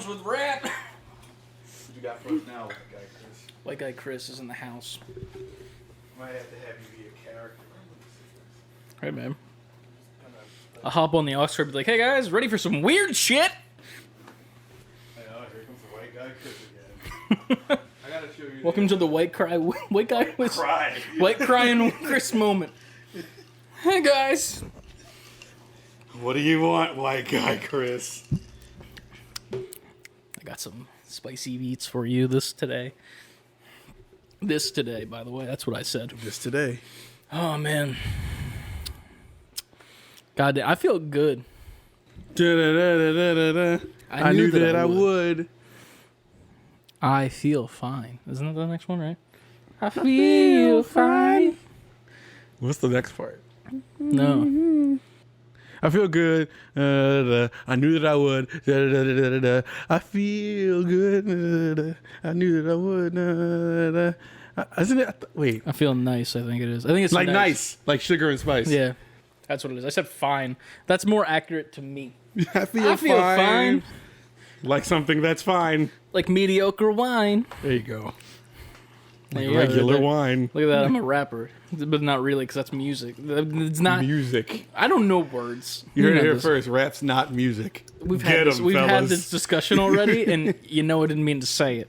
sounds with rap. What you got for us now, White Guy Chris? White Guy Chris is in the house. Might have to have you be a character. Hey, man. I'll hop on the aux cord and be like, hey, guys, ready for some weird shit? Hey, oh, here comes the White Guy Chris again. I gotta show you. Welcome to the White Guy with Cry. White Crying Chris moment. Hey, guys. What do you want, White Guy Chris? I got some spicy beats for you this today, by the way. That's what I said. Just today. Oh, man. God damn, I feel good. I knew that I would. I feel fine. Isn't that the next one, right? I feel fine. What's the next part? No. I feel good. I knew that I would. I feel good. I knew that I would. Isn't it? Wait. I feel nice, I think it is. I think it's Like nice. Like sugar and spice. Yeah. That's what it is. I said fine. That's more accurate to me. I feel fine. Like something that's fine. Like mediocre wine. There you go. Like Yeah, regular right there. wine. Look at that. I'm a rapper. But not really, because that's music. It's not. Music. I don't know words. You heard it know here this. first. Rap's not music. We've Get had this, 'em, we've had fellas. this discussion already, and you know I didn't mean to say it.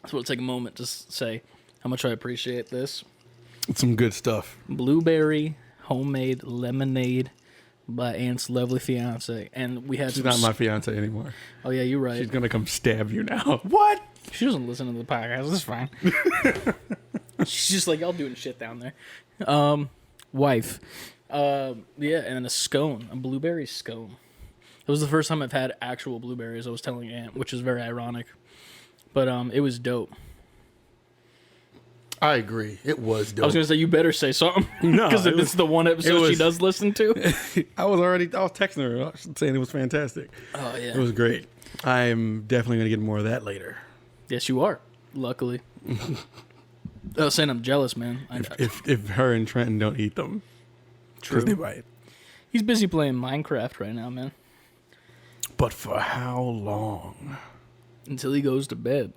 So we'll take a moment to say how much I appreciate this. It's some good stuff. Blueberry homemade lemonade by Aunt's lovely fiance, and we had She's some. not my fiance anymore. Oh yeah, you're right. She's gonna come stab you now. What? She doesn't listen to the podcast. It's fine. She's just like, y'all doing shit down there. Wife. Yeah, and then a scone, a blueberry scone. It was the first time I've had actual blueberries. I was telling Aunt, which is very ironic, but it was dope. I agree. It was dope. I was gonna say you better say something. No, because it it's the one episode she does listen to. I was texting her saying it was fantastic. Oh yeah, It was great. I'm definitely gonna get more of that later. yes, you are. Luckily, I was saying I'm jealous, man. If her and Trenton don't eat them, True. they bite. He's busy playing Minecraft right now, man. But for how long? Until he goes to bed.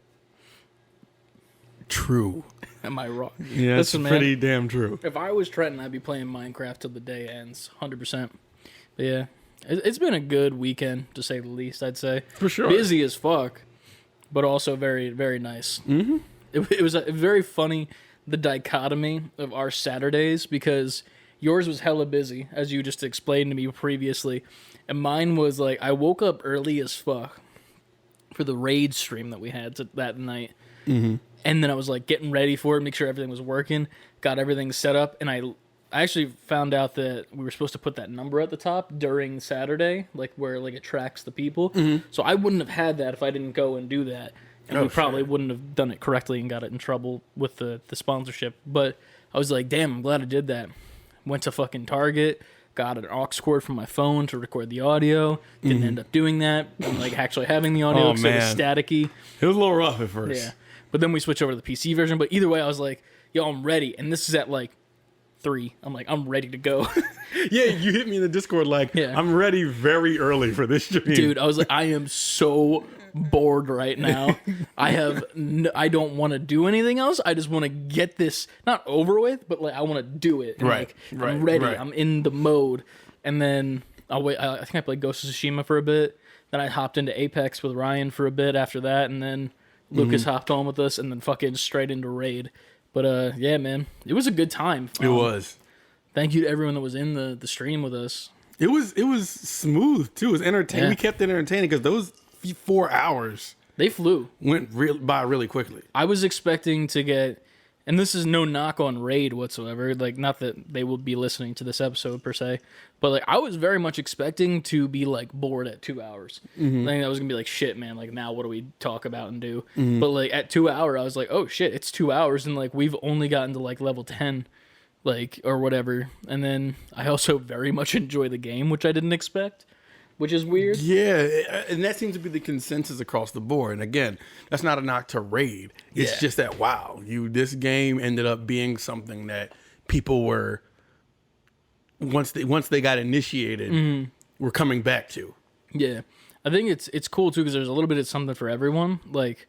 True. Am I wrong? Yeah, that's Listen, man, pretty damn true. if I was Trenton, I'd be playing Minecraft till the day ends, 100%. But yeah, it's been a good weekend, to say the least, I'd say. For sure. Busy as fuck, but also very, very nice. Mm-hmm. It was very funny, the dichotomy of our Saturdays, because yours was hella busy, as you just explained to me previously, and mine was like, I woke up early as fuck for the raid stream that we had that night. Mm-hmm. And then I was like getting ready for it, make sure everything was working, got everything set up, and I actually found out that we were supposed to put that number at the top during Saturday, like where like it tracks the people. Mm-hmm. So I wouldn't have had that if I didn't go and do that, and we probably wouldn't have done it correctly and got it in trouble with the sponsorship. But I was like, damn, I'm glad I did that. Went to fucking Target, got an aux cord from my phone to record the audio. Didn't end up doing that, and like actually having the audio because it was staticky. It was a little rough at first. Yeah. But then we switched over to the PC version. But either way, I was like, yo, I'm ready. And this is at like 3. I'm like, I'm ready to go. Yeah, you hit me in the Discord like, I'm ready very early for this stream. Dude, I was like, I am so bored right now. I don't want to do anything else. I just want to get this, not over with, but like I want to do it. And Right. I'm ready. Right. I'm in the mode. And then I think I played Ghost of Tsushima for a bit. Then I hopped into Apex with Ryan for a bit after that. And then Lucas hopped on with us, and then fucking straight into Raid. But yeah, man, it was a good time. It was. Thank you to everyone that was in the stream with us. It was smooth too. It was entertaining. Yeah. We kept it entertaining because those 4 hours They flew. went by really quickly. I was expecting to get, and this is no knock on Raid whatsoever. Like, not that they will be listening to this episode per se, but like I was very much expecting to be like bored at 2 hours. Mm-hmm. I think I was gonna be like, shit, man. Like, now what do we talk about and do? Mm-hmm. But like at 2 hours, I was like, oh shit, it's 2 hours, and like we've only gotten to like level 10, like or whatever. And then I also very much enjoy the game, which I didn't expect. Which is weird. Yeah, and that seems to be the consensus across the board. And again, that's not a knock to Raid. It's just that, wow, this game ended up being something that people were, once they got initiated, were coming back to. Yeah, I think it's cool too because there's a little bit of something for everyone. Like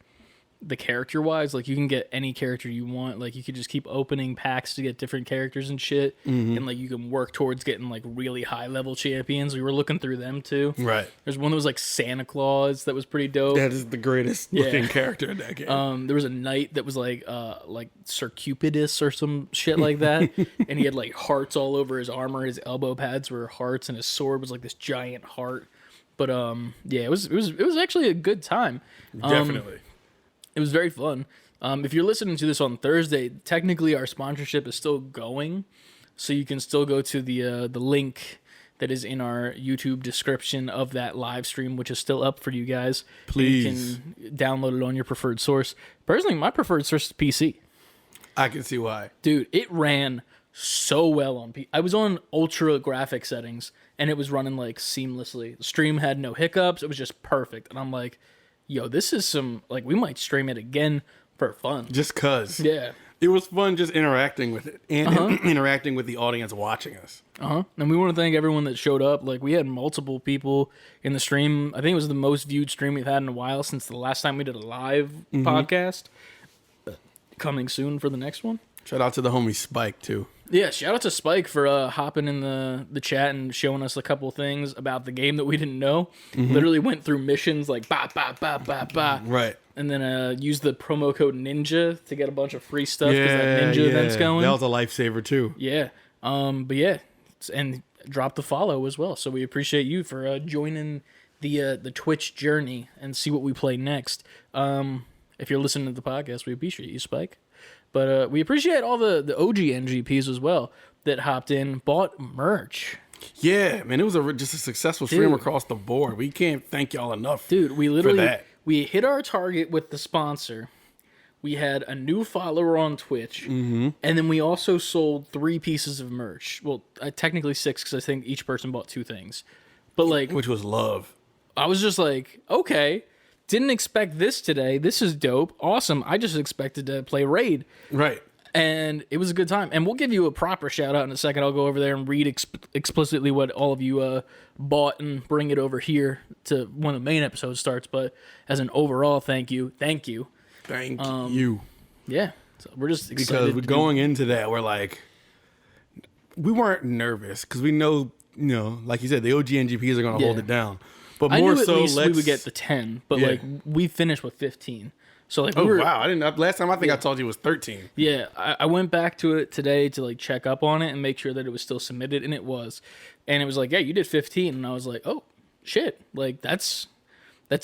the character wise, like you can get any character you want. Like you could just keep opening packs to get different characters and shit, and like you can work towards getting like really high level champions. We were looking through them too. Right. There's one that was like Santa Claus that was pretty dope. That is the greatest looking character in that game. There was a knight that was like Sir Cupidus or some shit like that, and he had like hearts all over his armor. His elbow pads were hearts, and his sword was like this giant heart. But yeah, it was actually a good time. Definitely. It was very fun. If you're listening to this on Thursday, technically our sponsorship is still going, so you can still go to the link that is in our YouTube description of that live stream, which is still up for you guys. Please. You can download it on your preferred source. Personally, my preferred source is PC. I can see why. Dude, it ran so well on PC. I was on ultra graphic settings, and it was running like seamlessly. The stream had no hiccups. It was just perfect. And I'm like, yo, this is some, like, we might stream it again for fun. Just cuz. Yeah. It was fun just interacting with it and interacting with the audience watching us. And we want to thank everyone that showed up. Like, we had multiple people in the stream. I think it was the most viewed stream we've had in a while since the last time we did a live podcast. Coming soon for the next one. Shout out to the homie Spike, too. Yeah, shout out to Spike for hopping in the chat and showing us a couple things about the game that we didn't know. Literally went through missions like ba ba ba ba ba. Right. And then used the promo code Ninja to get a bunch of free stuff because that Ninja event's going. That was a lifesaver too. Yeah. But yeah, and drop the follow as well. So we appreciate you for joining the Twitch journey and see what we play next. If you're listening to the podcast, we appreciate you, Spike. But we appreciate all the OG NGPs as well that hopped in, bought merch. Yeah, man, it was just a successful stream across the board. We can't thank y'all enough. Dude, we literally we hit our target with the sponsor. We had a new follower on Twitch, and then we also sold 3 pieces of merch. Well, technically 6 because I think each person bought 2 things. But like, which was love. I was just like, okay. Didn't expect this today. This is dope. Awesome. I just expected to play Raid. Right. And it was a good time. And we'll give you a proper shout out in a second. I'll go over there and read explicitly what all of you bought and bring it over here to when the main episode starts. But as an overall thank you. Thank you. Yeah. So we're just excited. Because going into that, we're like, we weren't nervous because we know, like you said, the OG NGPs are going to hold it down. But I more knew at so, least we would get the 10, but like we finished with 15. So like, wow! I didn't. Last time I think I told you it was 13. Yeah, I went back to it today to like check up on it and make sure that it was still submitted, and it was. And it was like, yeah, you did 15, and I was like, oh shit, like that's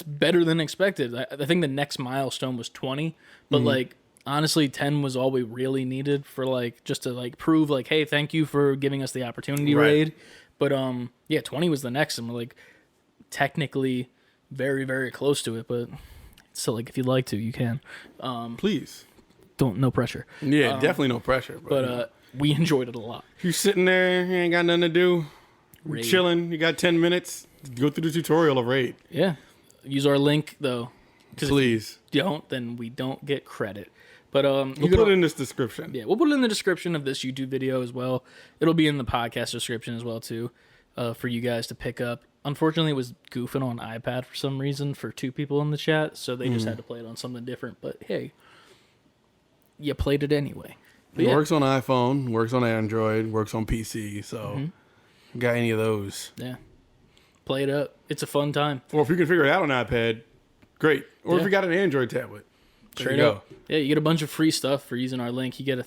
better than expected. I think the next milestone was 20, but like honestly, 10 was all we really needed for like just to like prove like, hey, thank you for giving us the opportunity raid. But yeah, 20 was the next, and we're like, technically very, very close to it, but so like if you'd like to, you can. Please. No pressure. Yeah, definitely no pressure. But we enjoyed it a lot. You're sitting there, you ain't got nothing to do. You're chilling, you got 10 minutes. Go through the tutorial of Raid. Yeah. Use our link though. Please. If you don't, then we don't get credit. But we'll put it in this description. Yeah, we'll put it in the description of this YouTube video as well. It'll be in the podcast description as well too, for you guys to pick up. Unfortunately, it was goofing on iPad for some reason for 2 people in the chat, so they just had to play it on something different. But hey, you played it anyway. But it works on iPhone, works on Android, works on PC, so got any of those. Yeah. Play it up. It's a fun time. Or if you can figure it out on iPad, great. Or if you got an Android tablet. Straight up. Yeah, you get a bunch of free stuff for using our link. You get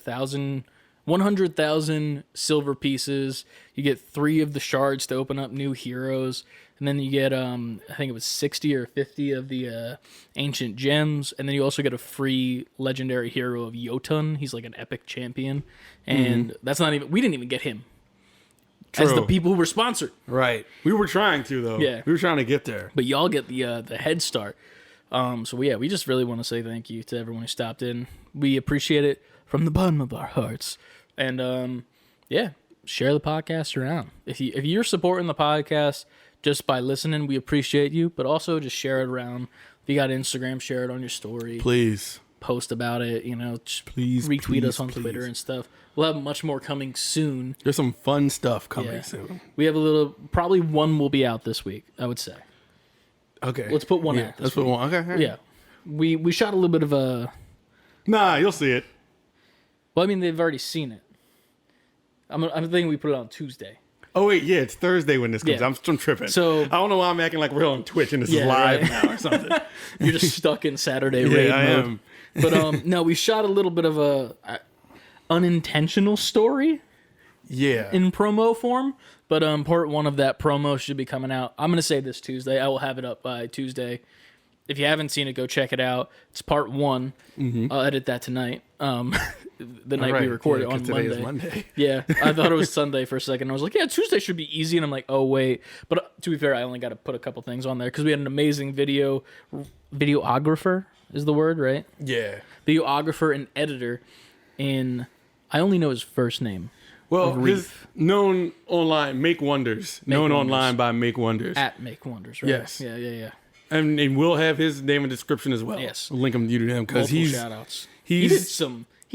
100,000 silver pieces. You get 3 of the shards to open up new heroes. And then you get, I think it was 60 or 50 of the ancient gems. And then you also get a free legendary hero of Jotun. He's like an epic champion. And that's not even, we didn't even get him. True. As the people who were sponsored. Right. We were trying to, though. Yeah. We were trying to get there. But y'all get the head start. So yeah, we just really want to say thank you to everyone who stopped in. We appreciate it from the bottom of our hearts. And yeah, share the podcast around. If you're supporting the podcast just by listening, we appreciate you. But also just share it around. If you got Instagram, share it on your story. Please post about it. Please retweet us on Twitter and stuff. We'll have much more coming soon. There's some fun stuff coming soon. We have probably one will be out this week, I would say. Okay. Let's put one yeah, out. Let's put one. Okay. All right. Yeah. We shot a little bit of a... Nah, you'll see it. Well, I mean, they've already seen it. I'm thinking we put it on Tuesday. Oh, wait. Yeah, it's Thursday when this comes. Yeah. I'm tripping. So... I don't know why I'm acting like we're on Twitch and this is live now or something. You're just stuck in Saturday raid I mode. am. But no, we shot a little bit of a unintentional story in promo form. But part 1 of that promo should be coming out. I'm going to say this Tuesday. I will have it up by Tuesday. If you haven't seen it, go check it out. It's part 1. I'll edit that tonight. The night we recorded on today Monday. Is Monday. Yeah, I thought it was Sunday for a second. I was like, yeah, Tuesday should be easy. And I'm like, oh, wait. But to be fair, I only got to put a couple things on there because we had an amazing videographer is the word, right? Yeah. Videographer and editor in, I only know his first name. Well, his known online, Make Wonders. Known online by Make Wonders. At Make Wonders, right? Yes. Yeah. And we'll have his name and description as well. Yes. We'll link him to him because he's shout-outs. He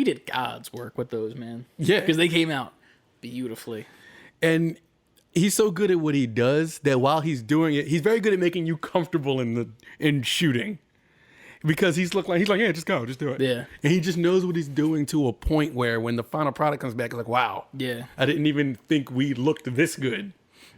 did God's work with those, man. Yeah. Because they came out beautifully. And he's so good at what he does that while he's doing it, he's very good at making you comfortable in shooting. Because he's like, yeah, just go, just do it. Yeah. And he just knows what he's doing to a point where when the final product comes back, it's like, wow. Yeah. I didn't even think we looked this good.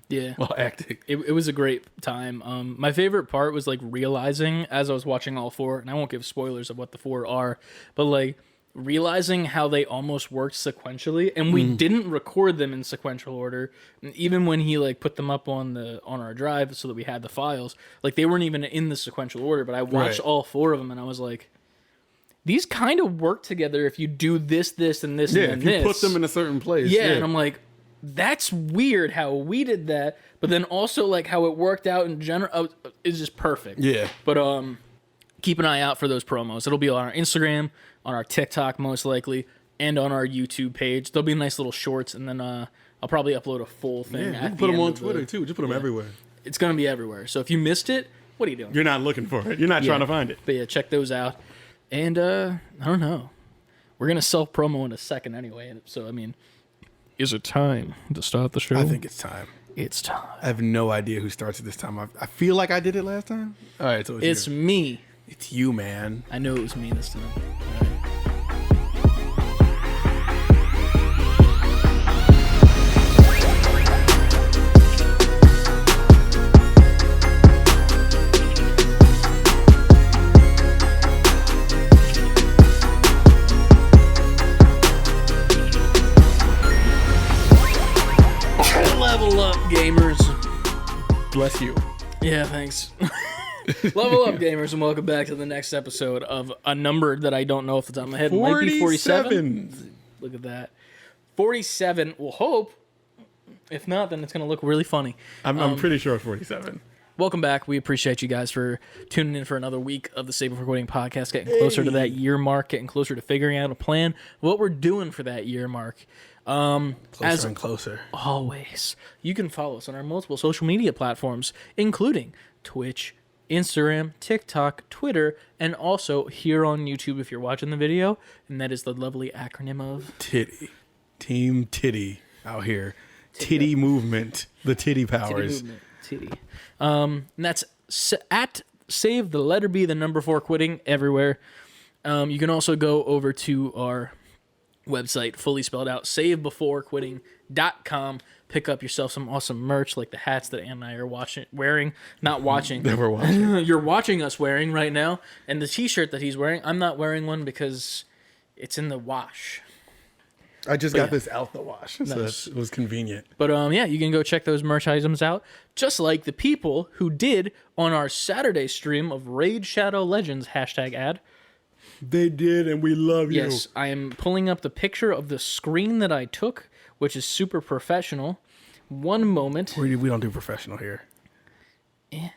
Yeah. While acting. It was a great time. My favorite part was like realizing as I was watching all 4, and I won't give spoilers of what the 4 are, but like realizing how they almost worked sequentially, and we didn't record them in sequential order. And even when he like put them up on our drive so that we had the files, like they weren't even in the sequential order, but I watched all 4 of them and I was like, these kind of work together if you do this, and this, and if you this. put them in a certain place. Yeah, and I'm like, that's weird how we did that, but then also like how it worked out in general is just perfect. Yeah. But keep an eye out for those promos. It'll be on our Instagram, on our TikTok most likely, and on our YouTube page. There'll be nice little shorts, and then I'll probably upload a full thing. Yeah, you can put them on Twitter too. Just put them everywhere. It's gonna be everywhere. So if you missed it, what are you doing? You're not looking for it. You're not trying to find it. But yeah, check those out. And I don't know. We're gonna self promo in a second anyway. So I mean, is it time to start the show? I think it's time. It's time. I have no idea who starts it this time. I feel like I did it last time. All right, so It's me. It's you, man. I know it was me this time. All right. Level up, gamers. Bless you. Yeah, thanks. Level up, gamers, and welcome back to the next episode of a number that I don't know off the top of my head. It might be 47. Look at that. 47. We'll hope. If not, then it's going to look really funny. I'm pretty sure it's 47. Welcome back. We appreciate you guys for tuning in for another week of the Save Before Quitting podcast, getting closer to that year mark, getting closer to figuring out a plan, what we're doing for that year mark. Closer and closer. Always. You can follow us on our multiple social media platforms, including Twitch, Instagram, TikTok, Twitter, and also here on YouTube if you're watching the video. And that is the lovely acronym of Titty. Team Titty out here. Titty movement. The titty powers. Titty. And that's at save the letter B, the number 4 quitting everywhere. You can also go over to our website, fully spelled out, savebeforequitting.com. Pick up yourself some awesome merch like the hats that Ann and I are wearing. Not watching. Never watching. You're watching us wearing right now. And the t-shirt that he's wearing, I'm not wearing one because it's in the wash. I just got this out the wash, so Nice. it was convenient. But yeah, you can go check those merch items out, just like the people who did on our Saturday stream of Raid Shadow Legends #ad. They did, and we love you. Yes, I am pulling up the picture of the screen that I took, which is super professional. One moment. We don't do professional here. I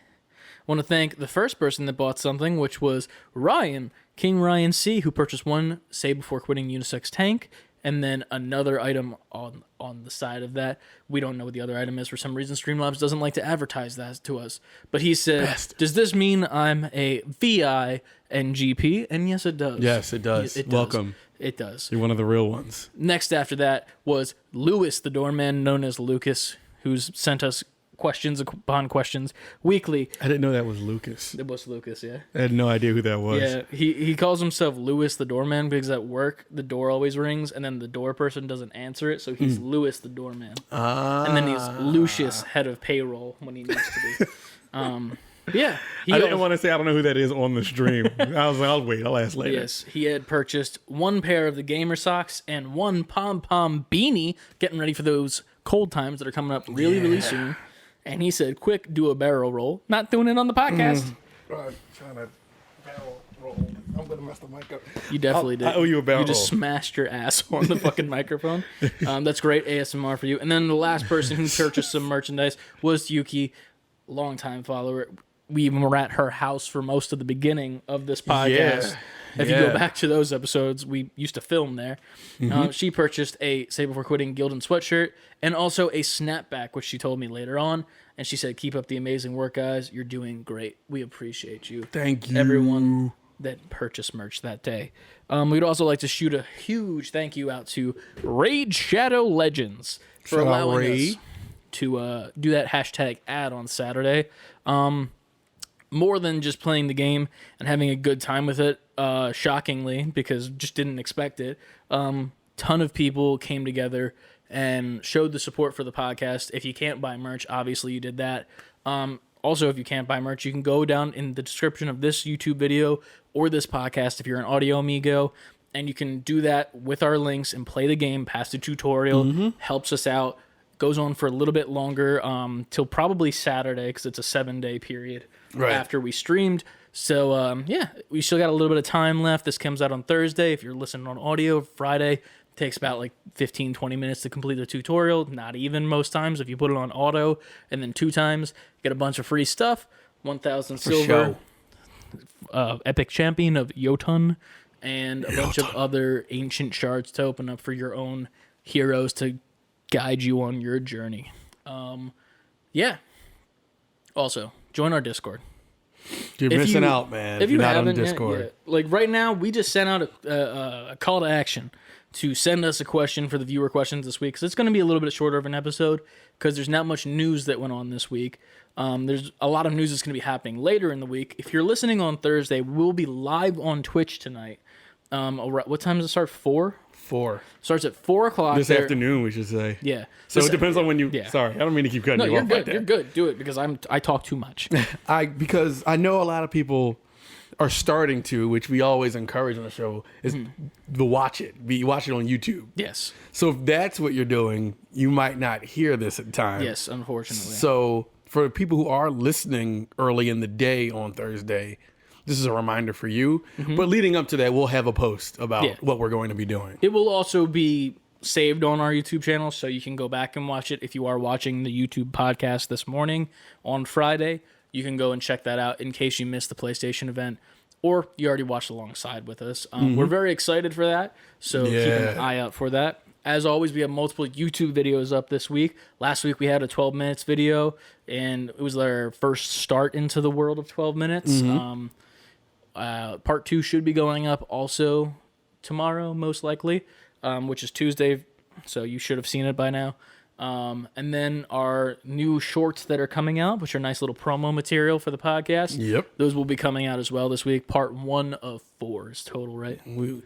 want to thank the first person that bought something, which was Ryan, King Ryan C., who purchased one Save Before Quitting unisex tank, and then another item on the side of that. We don't know what the other item is. For some reason, Streamlabs doesn't like to advertise that to us. But he said, Does this mean I'm a VI and GP? And yes, it does. Yes, it does. Welcome. It does. You're one of the real ones. Next after that was Lewis, the doorman known as Lucas, who's sent us questions upon questions weekly. I didn't know that was Lucas. It was Lucas, yeah. I had no idea who that was. Yeah, he calls himself Lewis the doorman because at work the door always rings and then the door person doesn't answer it, so he's Lewis the doorman. And then he's Lucius, head of payroll, when he needs to be. Yeah. I didn't want to say I don't know who that is on the stream. I was like, I'll wait. I'll ask later. Yes, he had purchased one pair of the gamer socks and one pom-pom beanie, getting ready for those cold times that are coming up really soon. And he said, quick, do a barrel roll. Not doing it on the podcast. I'm trying to barrel roll. I'm going to mess the mic up. You definitely did. I owe you a barrel You just roll. smashed your ass on the fucking microphone. That's great ASMR for you. And then the last person who purchased some merchandise was Yuki, longtime follower. We even were at her house for most of the beginning of this podcast. If you go back to those episodes, we used to film there. She purchased a Save Before Quitting Gildan sweatshirt and also a snapback, which she told me later on. And she said, keep up the amazing work, guys. You're doing great. We appreciate you. Thank you. Everyone that purchased merch that day. We'd also like to shoot a huge thank you out to Raid Shadow Legends for allowing us to do that hashtag ad on Saturday. More than just playing the game and having a good time with it, shockingly, because just didn't expect it. Ton of people came together and showed the support for the podcast. If you can't buy merch, obviously you did that. Also, if you can't buy merch, you can go down in the description of this YouTube video or this podcast if you're an audio amigo, and you can do that with our links and play the game past the tutorial. Helps us out. Goes on for a little bit longer, till probably Saturday, because it's a 7-day period after we streamed. So, we still got a little bit of time left. This comes out on Thursday. If you're listening on audio, Friday takes about like 15-20 minutes to complete the tutorial. Not even most times. If you put it on auto and then 2 times, get a bunch of free stuff. 1,000 silver, epic champion of Jotun, and a bunch of other ancient shards to open up for your own heroes to guide you on your journey. Also, join our Discord. You're missing out, man. If you you're not haven't on Discord. yet, like right now, we just sent out a call to action to send us a question for the viewer questions this week, because it's going to be a little bit shorter of an episode because there's not much news that went on this week. There's a lot of news that's going to be happening later in the week. If you're listening on Thursday, we'll be live on Twitch tonight. What time does it start? 4? 4. Starts at 4 o'clock. This afternoon, we should say. Yeah. So it depends on when you... Yeah. Sorry, I don't mean to keep cutting you you're off good. like that. You're good. Do it, because I talk too much. Because I know a lot of people are starting to, which we always encourage on the show, is to watch it. You watch it on YouTube. Yes. So if that's what you're doing, you might not hear this at times. Yes, unfortunately. So for people who are listening early in the day on Thursday, this is a reminder for you. But leading up to that, we'll have a post about what we're going to be doing. It will also be saved on our YouTube channel, so you can go back and watch it. If you are watching the YouTube podcast this morning on Friday, you can go and check that out in case you missed the PlayStation event, or you already watched alongside with us. We're very excited for that, so keep an eye out for that. As always, we have multiple YouTube videos up this week. Last week we had a 12 minutes video, and it was our first start into the world of 12 minutes. Part 2 should be going up also tomorrow, most likely, which is Tuesday, so you should have seen it by now. And then our new shorts that are coming out, which are nice little promo material for the podcast. Yep. Those will be coming out as well this week. Part 1 of 4 is total, right?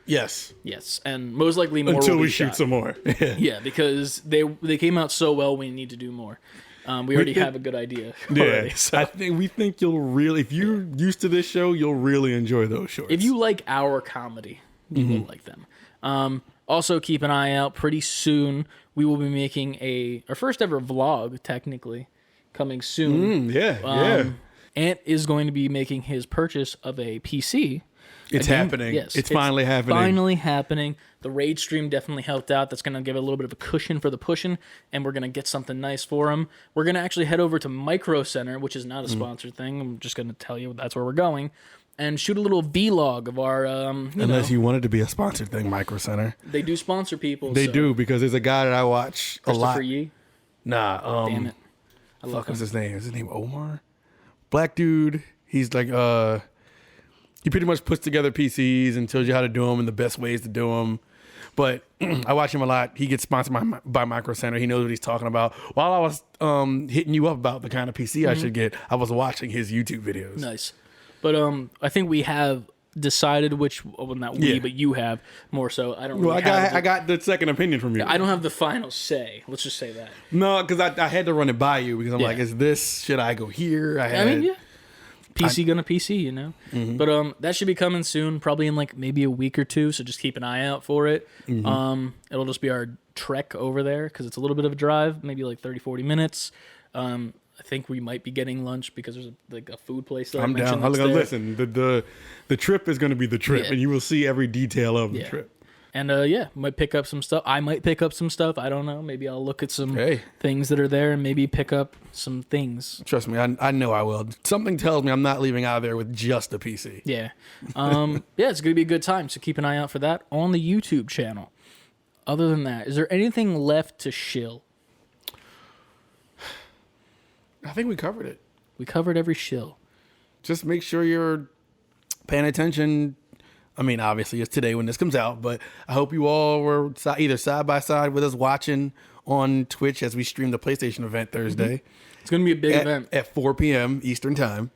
Yes. Yes, and most likely more Until will we be shoot shot. some more. Yeah, because they came out so well, we need to do more. We already have a good idea. Already, so. We think you'll really, if you're used to this show, you'll really enjoy those shorts. If you like our comedy, you will like them. Also, keep an eye out. Pretty soon, we will be making our first ever vlog, technically, coming soon. Ant is going to be making his purchase of a PC. It's happening. Yes, it's finally happening. Finally happening. The raid stream definitely helped out. That's going to give it a little bit of a cushion for the pushing, and we're going to get something nice for him. We're going to actually head over to Micro Center, which is not a sponsored thing. I'm just going to tell you that's where we're going, and shoot a little vlog of our. Unless you want it to be a sponsored thing, Micro Center. They do sponsor people. They do, because there's a guy that I watch a lot. Christopher Yee? Nah. Damn it. I love What's his name? Is his name Omar? Black dude. He's like he pretty much puts together PCs and tells you how to do them and the best ways to do them. But I watch him a lot. He gets sponsored by Micro Center. He knows what he's talking about. While I was hitting you up about the kind of PC I should get, I was watching his YouTube videos. Nice. But I think we have decided which, well, not we, but you have more so. I don't. Really I got the second opinion from you. I don't have the final say. Let's just say that. No, because I had to run it by you because I'm like, is this? Should I go here? I mean, yeah. PC gonna PC, you know. But that should be coming soon, probably in like maybe a week or two. So just keep an eye out for it. It'll just be our trek over there because it's a little bit of a drive, maybe like 30-40 minutes. I think we might be getting lunch because there's like a food place that I'm down. Listen, the trip is going to be the trip, and you will see every detail of the trip. And might pick up some stuff. I might pick up some stuff. I don't know. Maybe I'll look at some things that are there and maybe pick up some things. Trust me, I know I will. Something tells me I'm not leaving out of there with just a PC. Yeah. It's going to be a good time. So keep an eye out for that on the YouTube channel. Other than that, is there anything left to shill? I think we covered it. We covered every shill. Just make sure you're paying attention. I mean, obviously, it's today when this comes out, but I hope you all were either side by side with us watching on Twitch as we stream the PlayStation event Thursday. It's going to be a big event. At 4 p.m. Eastern Time.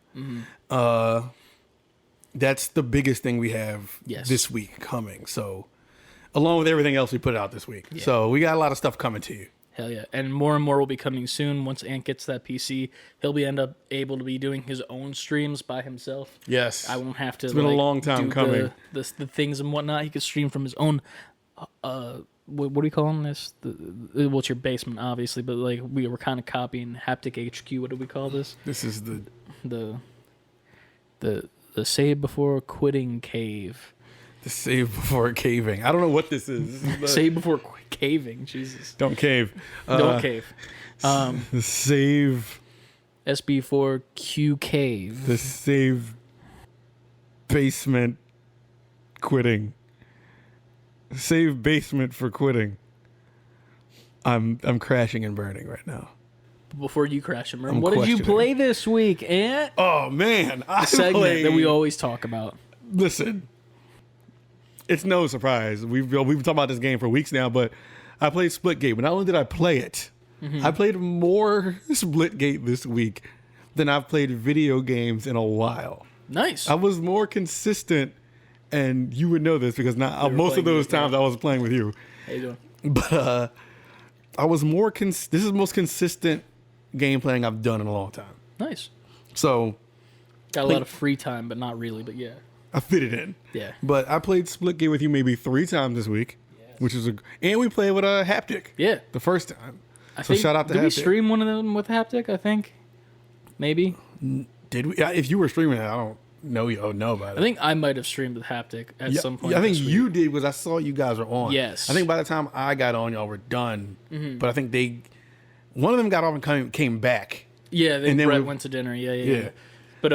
That's the biggest thing we have this week coming. So, along with everything else we put out this week. Yeah. So, we got a lot of stuff coming to you. Hell yeah. And more will be coming soon. Once Ant gets that PC, he'll be able to be doing his own streams by himself. Yes. I won't have to. It's been a long time coming. The things and whatnot. He could stream from his own. What do we call this? Well, it's your basement, obviously, but like we were kind of copying Haptic HQ. What do we call this? This is the save before quitting cave. The save before caving. I don't know what this is. Save before caving. Jesus. Don't cave. Don't cave. The save. SB4Q cave. The save basement quitting. Save basement for quitting. I'm crashing and burning right now. Before you crash and burn, what did you play this week, Ant? Oh man, a segment that we always talk about. Listen. It's no surprise. We've been talking about this game for weeks now, but I played Splitgate. But not only did I play it, I played more Splitgate this week than I've played video games in a while. Nice. I was more consistent, and you would know this because most of those times I was playing with you. How you doing? But I was more. This is the most consistent game playing I've done in a long time. Nice. So got a lot of free time, but not really. But yeah. I fit it in. Yeah. But I played Splitgate with you maybe 3 times this week, which is and we played with a Haptic. Yeah. The first time. I think, shout out to Haptic. Did we stream one of them with Haptic, I think? Maybe. Did we? If you were streaming it, I don't know about it. I think I might have streamed with Haptic at some point. I think you did because I saw you guys were on. Yes. I think by the time I got on, y'all were done. But I think one of them got off and came back. Yeah, and then Brett went to dinner. Yeah. But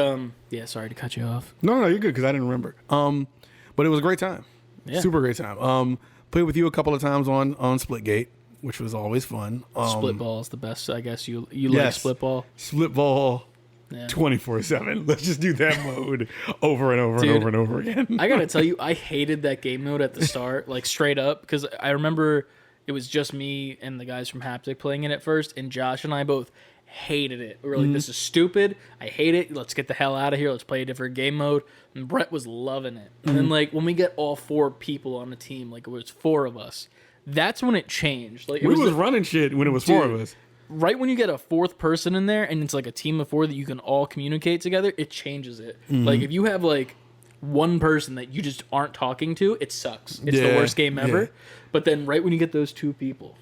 sorry to cut you off. No, you're good because I didn't remember. But it was a great time. Yeah. Super great time. Played with you a couple of times on Splitgate, which was always fun. Split ball is the like I guess you like split ball. Split ball 24/7. Let's just do that mode over and over and over and over again. I gotta tell you, I hated that game mode at the start, like straight up, because I remember it was just me and the guys from Haptic playing it at first, and Josh and I both hated it. We were like, this is stupid. I hate it. Let's get the hell out of here. Let's play a different game mode. And Brett was loving it. And then like when we get all 4 people on the team, like it was 4 of us, that's when it changed. Like we was running shit when it was 4 of us. Right when you get a 4th person in there and it's like a team of 4 that you can all communicate together, it changes it. Like if you have like one person that you just aren't talking to, it sucks. It's the worst game ever. But then right when you get those 2 people,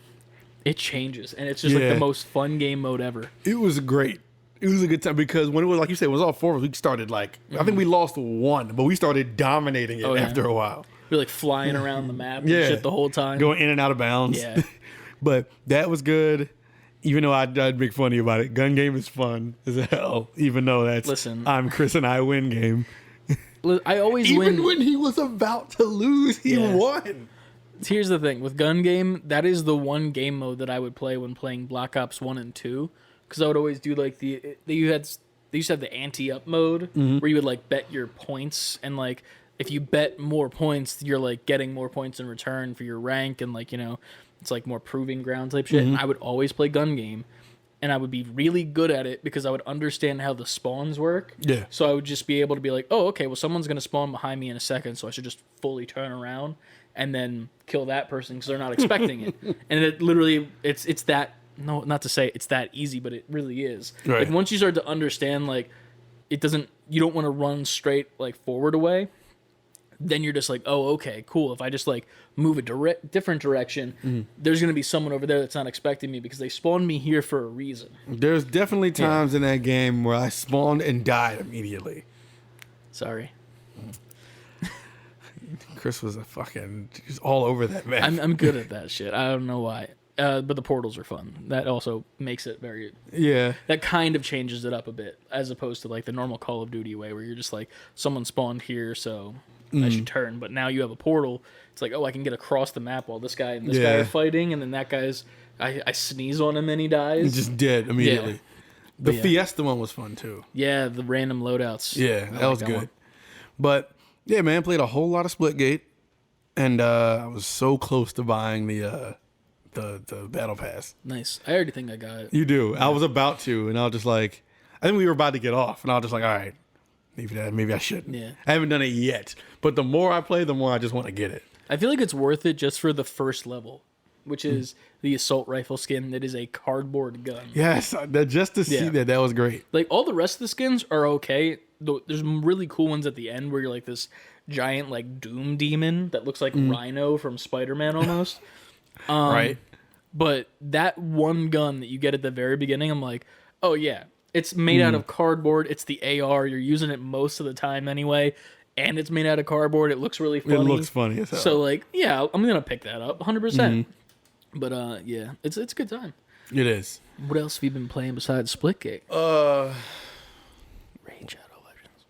it changes, and it's just like the most fun game mode ever. It was great. It was a good time because when it was, like you said, it was all 4 of us, we started like, I think we lost 1, but we started dominating it after a while. We were like flying around the map and shit the whole time. Going in and out of bounds. Yeah. But that was good, even though I'd make funny about it. Gun game is fun as hell, even though that's I'm Chris and I win game. I always win. Even when he was about to lose, he won. Here's the thing with gun game, that is the one game mode that I would play when playing Black Ops 1 and 2, because I would always do like they used to have the ante up mode where you would like bet your points, and like if you bet more points, you're like getting more points in return for your rank, and like, you know, it's like more proving ground type shit. And I would always play gun game, and I would be really good at it because I would understand how the spawns work. Yeah. So I would just be able to be like, oh, okay, well, someone's going to spawn behind me in a second, so I should just fully turn around and then kill that person because they're not expecting it. And it literally, it's that, no, not to say it's that easy, but it really is. Right. Like, once you start to understand, like, it doesn't, you don't want to run straight, like, forward away, then you're just like, oh, okay, cool. If I just like move a different direction, there's going to be someone over there that's not expecting me because they spawned me here for a reason. There's definitely times in that game where I spawned and died immediately. Sorry. Chris was he's all over that map. I'm good at that shit. I don't know why. But the portals are fun. That also makes it very... Yeah. That kind of changes it up a bit as opposed to like the normal Call of Duty way where you're just like, someone spawned here, so... I should turn, but now you have a portal. It's like, oh, I can get across the map while this guy and this guy are fighting, and then that guy's, I sneeze on him and he dies. He's just dead immediately. Yeah. The Fiesta one was fun too. Yeah, the random loadouts. Yeah, that was good. But yeah, man, played a whole lot of Splitgate, and I was so close to buying the battle pass. Nice. I already think I got it. You do. I was about to, and I was just like, I think we were about to get off, and I was just like, all right. Maybe I shouldn't. Yeah. I haven't done it yet. But the more I play, the more I just want to get it. I feel like it's worth it just for the first level, which is the assault rifle skin that is a cardboard gun. Yes, just to see that was great. Like, all the rest of the skins are okay. There's really cool ones at the end where you're like this giant, like, doom demon that looks like Rhino from Spider-Man almost. Right. But that one gun that you get at the very beginning, I'm like, oh, yeah. It's made out of cardboard. It's the AR. You're using it most of the time anyway. And it's made out of cardboard. It looks really funny. It looks funny as hell. So, like, yeah, I'm going to pick that up 100%. But, yeah, it's a good time. It is. What else have you been playing besides Splitgate? Raid Shadow Legends.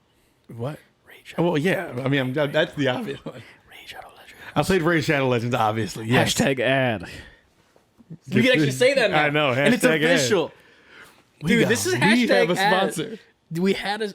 What? Raid Shadow. Well, yeah. I mean, that's the obvious one. Raid Shadow Legends. I played Raid Shadow Legends, obviously. Yes. Hashtag ad. We can actually say that now. I know. And it's hashtag ad. official. Dude, this is hashtag We have a ad. sponsor. We had.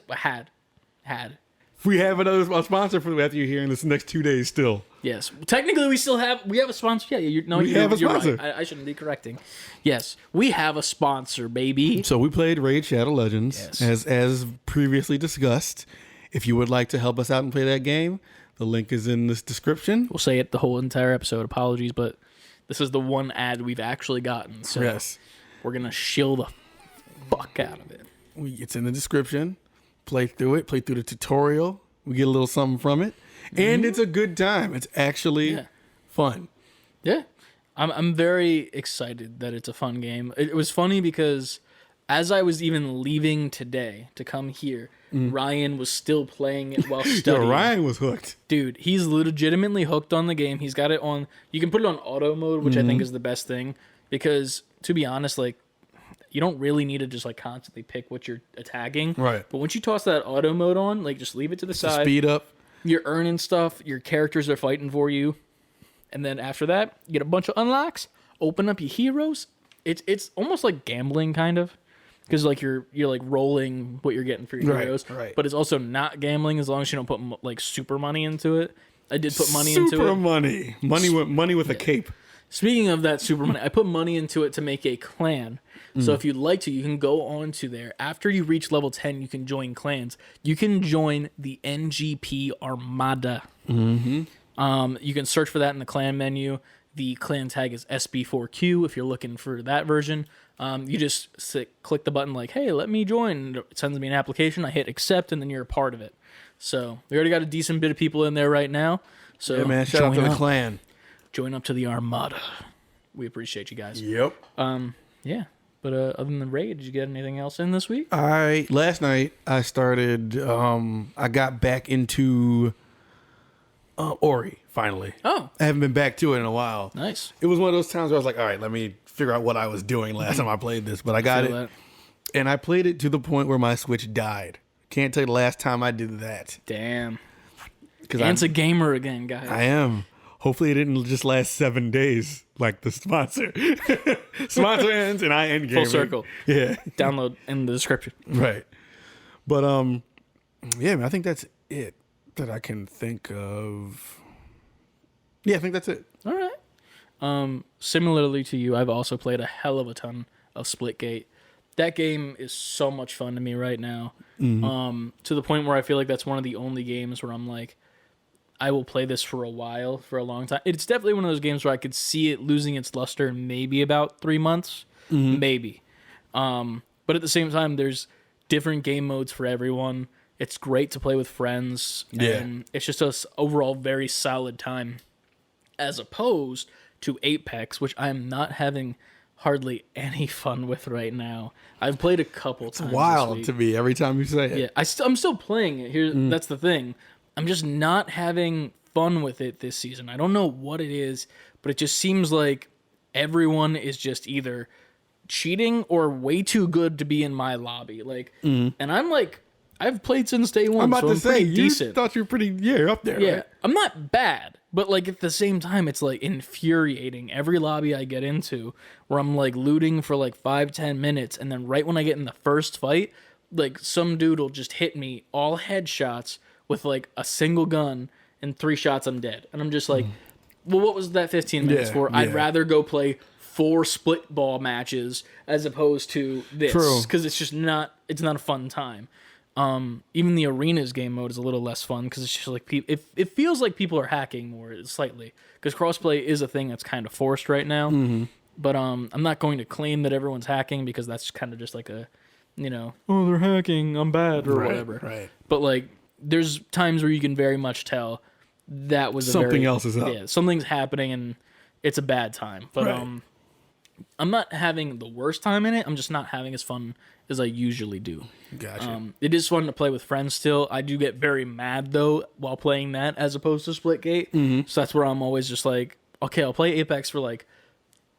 We have a sponsor for after you're hearing this next 2 days still. Yes. Technically, we have a sponsor. Yeah, we have a sponsor. Right. I shouldn't be correcting. Yes, we have a sponsor, baby. So we played Raid Shadow Legends, as previously discussed. If you would like to help us out and play that game, the link is in this description. We'll say it the whole entire episode. Apologies, but this is the one ad we've actually gotten. So yes. We're going to shill the fuck out of it. It's in the description. Play through the tutorial. We get a little something from it. And it's a good time. It's actually fun. Yeah. I'm very excited that it's a fun game. It was funny because as I was even leaving today to come here, Ryan was still playing it while studying. Yo, Ryan was hooked. Dude, he's legitimately hooked on the game. He's got it on... You can put it on auto mode, which I think is the best thing. Because, to be honest, like, you don't really need to just like constantly pick what you're attacking. Right. But once you toss that auto mode on, like just leave it to the side. Speed up. You're earning stuff. Your characters are fighting for you. And then after that, you get a bunch of unlocks. Open up your heroes. It's almost like gambling kind of. Because like you're like rolling what you're getting for your heroes. Right. But it's also not gambling as long as you don't put like super money into it. I did put money into it. Super money. Money with a cape. Speaking of that super money, I put money into it to make a clan. So if you'd like to, you can go on to there. After you reach level 10, you can join clans. You can join the NGP Armada. You can search for that in the clan menu. The clan tag is SB4Q if you're looking for that version. You just click the button like, hey, let me join. It sends me an application. I hit accept, and then you're a part of it. So we already got a decent bit of people in there right now. So yeah, man, shout out to the clan. Join up to the Armada. We appreciate you guys. Yep. Yeah. But other than the raid, did you get anything else in this week? Last night I started. I got back into Ori finally. Oh, I haven't been back to it in a while. nice. It was one of those times where I was like, all right, let me figure out what I was doing last time I played this. But I got it, and I played it to the point where my Switch died. Can't tell you the last time I did that. Damn. Because Ant's a gamer again, guys. I am. Hopefully it didn't just last 7 days like the sponsor. Sponsor ends and I end gaming. Full circle. Yeah. Download in the description. Right. But yeah, man, I think that's it. that I can think of. Yeah, I think that's it. All right. Similarly to you, I've also played a hell of a ton of Splitgate. That game is so much fun to me right now. To the point where I feel like that's one of the only games where I'm like, I will play this for a while, for a long time. It's definitely one of those games where I could see it losing its luster in maybe about 3 months. Maybe. But at the same time, there's different game modes for everyone. It's great to play with friends. And it's just a overall very solid time. As opposed to Apex, which I'm not having hardly any fun with right now. I've played a couple times. It's wild to me every time you say it. Yeah, I'm still playing it. Here, that's the thing. I'm just not having fun with it this season. I don't know what it is, but it just seems like everyone is just either cheating or way too good to be in my lobby. Like, and I'm like, I've played since day one. I'm about to say, you decent. thought you were pretty, you're up there. Yeah, right? I'm not bad, but like at the same time, it's like infuriating. Every lobby I get into where I'm like looting for like 5-10 minutes, and then right when I get in the first fight, like some dude will just hit me all headshots with like a single gun, and 3 shots I'm dead. And I'm just like, well, what was that 15 minutes for? I'd rather go play 4 split ball matches as opposed to this. True. Because it's just not a fun time. Even the arenas game mode is a little less fun because it's just like it feels like people are hacking more slightly because crossplay is a thing that's kind of forced right now. But I'm not going to claim that everyone's hacking because that's kind of just like a, oh, they're hacking, I'm bad or whatever. Right. But like there's times where you can very much tell that was something else is up. Yeah, something's happening and it's a bad time. But I'm not having the worst time in it. I'm just not having as fun as I usually do. Gotcha. It is fun to play with friends still. I do get very mad, though, while playing that as opposed to Splitgate. So that's where I'm always just like, okay, I'll play Apex for like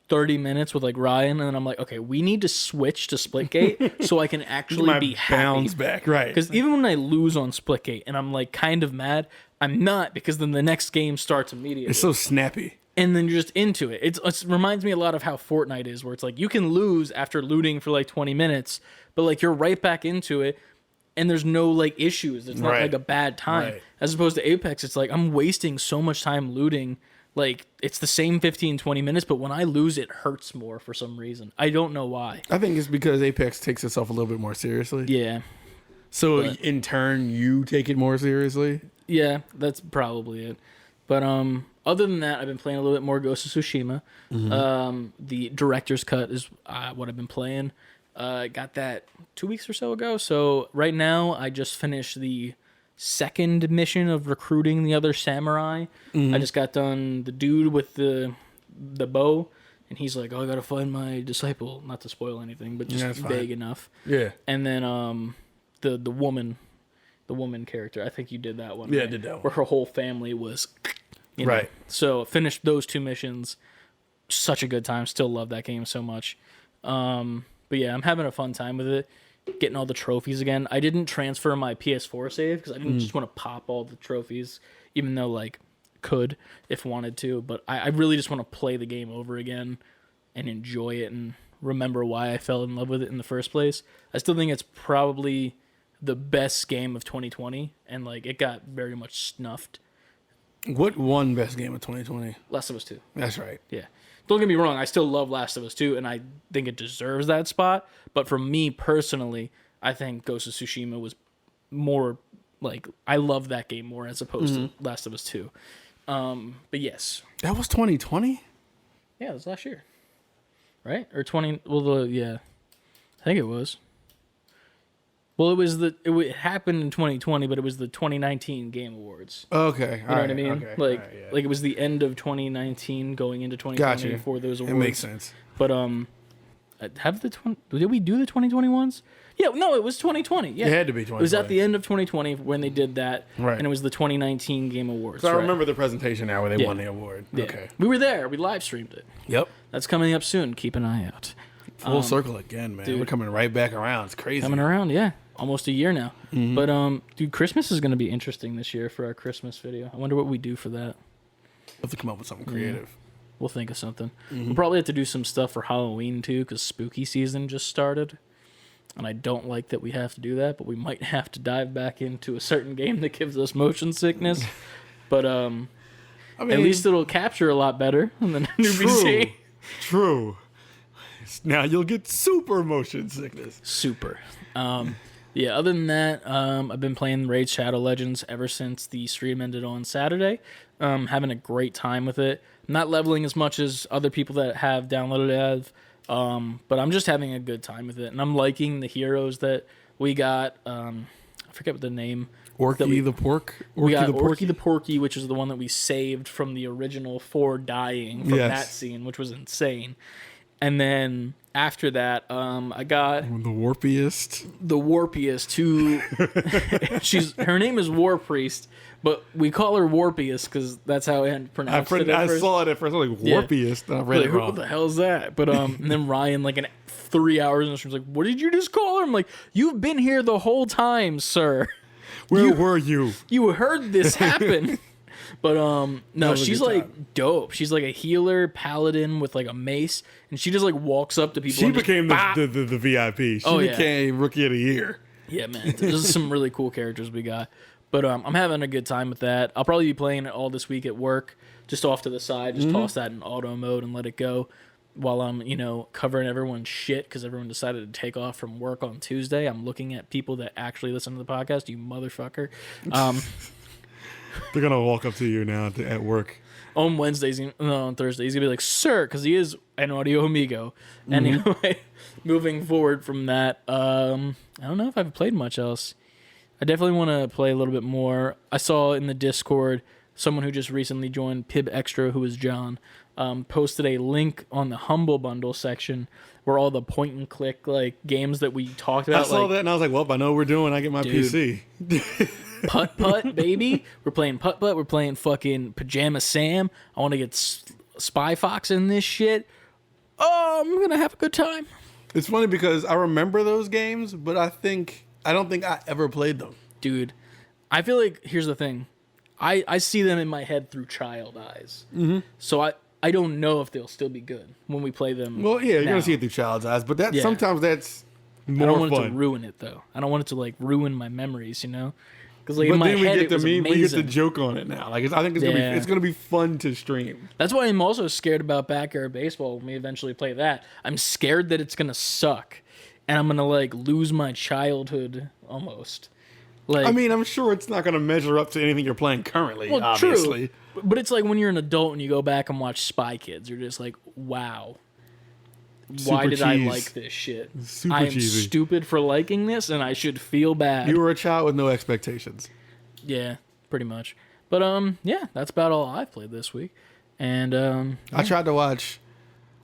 30 minutes with like Ryan, and then I'm like, okay, we need to switch to Splitgate so I can actually be happy. Bounce back, right. Because even when I lose on Splitgate and I'm like kind of mad, I'm not, because then the next game starts immediately. It's so snappy. And then you're just into it. It reminds me a lot of how Fortnite is, where it's like you can lose after looting for like 20 minutes, but like you're right back into it, and there's no like issues. It's not like a bad time. Right. As opposed to Apex, it's like I'm wasting so much time looting. Like it's the same 15, 20 minutes, but when I lose, it hurts more for some reason. I don't know why. I think it's because Apex takes itself a little bit more seriously. Yeah. So in turn, you take it more seriously? Yeah, that's probably it. But other than that, I've been playing a little bit more Ghost of Tsushima. The director's cut is what I've been playing. Got that 2 weeks or so ago. So right now, I just finished the second mission of recruiting the other samurai. I just got done the dude with the bow, and he's like, "Oh, I gotta find my disciple." Not to spoil anything, but just vague enough. Yeah. And then the woman character. I think you did that one. Yeah, right? I did that one. Where her whole family was, right. So finished those 2 missions. Such a good time. Still love that game so much. But yeah, I'm having a fun time with it. Getting all the trophies again. I didn't transfer my PS4 save because I didn't just want to pop all the trophies, even though like could if wanted to. But I really just want to play the game over again and enjoy it and remember why I fell in love with it in the first place. I still think it's probably the best game of 2020, and like it got very much snuffed. What won best game of 2020? Last of Us 2. That's right. Yeah. Don't get me wrong, I still love Last of Us 2, and I think it deserves that spot. But for me personally, I think Ghost of Tsushima was more like I love that game more as opposed to Last of Us 2. But yes, that was 2020. Yeah, it was last year, right? Or 20? Well, I think it was. Well, it happened in 2020, but it was the 2019 Game Awards. Okay. You know what I mean? Okay, like it was the end of 2019 going into 2020 for those awards. It makes sense. But did we do the 2021s? Yeah, no, it was 2020. Yeah. It had to be 2020. It was at the end of 2020 when they did that. Right. And it was the 2019 Game Awards. So I remember the presentation now where they won the award. Yeah. Okay. We were there. We live streamed it. Yep. That's coming up soon. Keep an eye out. Full circle again, man. Dude, we're coming right back around. It's crazy. Coming around, yeah. Almost a year now. But dude, Christmas is going to be interesting this year for our Christmas video. I wonder what we do for that. We'll have to come up with something creative. We'll think of something. We'll probably have to do some stuff for Halloween too, because spooky season just started. and I don't like that we have to do that, but we might have to dive back into a certain game that gives us motion sickness. But I mean, at least it'll capture a lot better than the new PC. True. Now you'll get super motion sickness. Super. Yeah, other than that, I've been playing Raid Shadow Legends ever since the stream ended on Saturday. Having a great time with it. Not leveling as much as other people that have downloaded it have, but I'm just having a good time with it. And I'm liking the heroes that we got. I forget what the name. Orky the Pork? We got Orky the Porky, which is the one that we saved from the original 4 dying from that scene, which was insane. And then after that, I got the warpiest, who her name is War Priest, but we call her Warpiest because that's how I pronounced it. I saw it at first. I was like, Warpiest. I read it wrong. What the hell is that? But and then Ryan, like in 3 hours, and she was like, "What did you just call her?" I'm like, "You've been here the whole time, sir. Where were you? You heard this happen." But no, she's like dope. She's like a healer paladin with like a mace, and she just like walks up to people. She became the VIP. She became Rookie of the Year. Yeah, man. There's some really cool characters we got. But I'm having a good time with that. I'll probably be playing it all this week at work, just off to the side. Just toss that in auto mode and let it go while I'm, covering everyone's shit because everyone decided to take off from work on Tuesday. I'm looking at people that actually listen to the podcast, you motherfucker. They're going to walk up to you now at work. On Wednesdays, on Thursdays, he's going to be like, "Sir," because he is an audio amigo. Anyway, moving forward from that, I don't know if I've played much else. I definitely want to play a little bit more. I saw in the Discord someone who just recently joined, Pib Extra, who is John, posted a link on the Humble Bundle section where all the point and click like games that we talked about. I saw that and I was like, "Well, I know what we're doing. I get my PC." Putt, baby. We're playing Putt. We're playing fucking Pajama Sam. I want to get Spy Fox in this shit. Oh, I'm going to have a good time. It's funny because I remember those games, but I don't think I ever played them. Dude, I feel like, here's the thing. I see them in my head through child eyes. So I don't know if they'll still be good when we play them. Well, yeah, you're going to see it through child's eyes, but sometimes that's more fun. I don't want it to ruin it, though. I don't want it to, like, ruin my memories, Because like, but in my then head, it was amazing. We get to joke on it now. Like I think it's gonna be fun to stream. That's why I'm also scared about Backyard Baseball when we eventually play that. I'm scared that it's gonna suck, and I'm gonna like lose my childhood almost. Like, I mean, I'm sure it's not gonna measure up to anything you're playing currently. Well, obviously, true. But it's like when you're an adult and you go back and watch Spy Kids, you're just like, wow. Why did I like this shit? I am stupid for liking this, and I should feel bad. You were a child with no expectations. Yeah, pretty much. But yeah, that's about all I've played this week. And I tried to watch.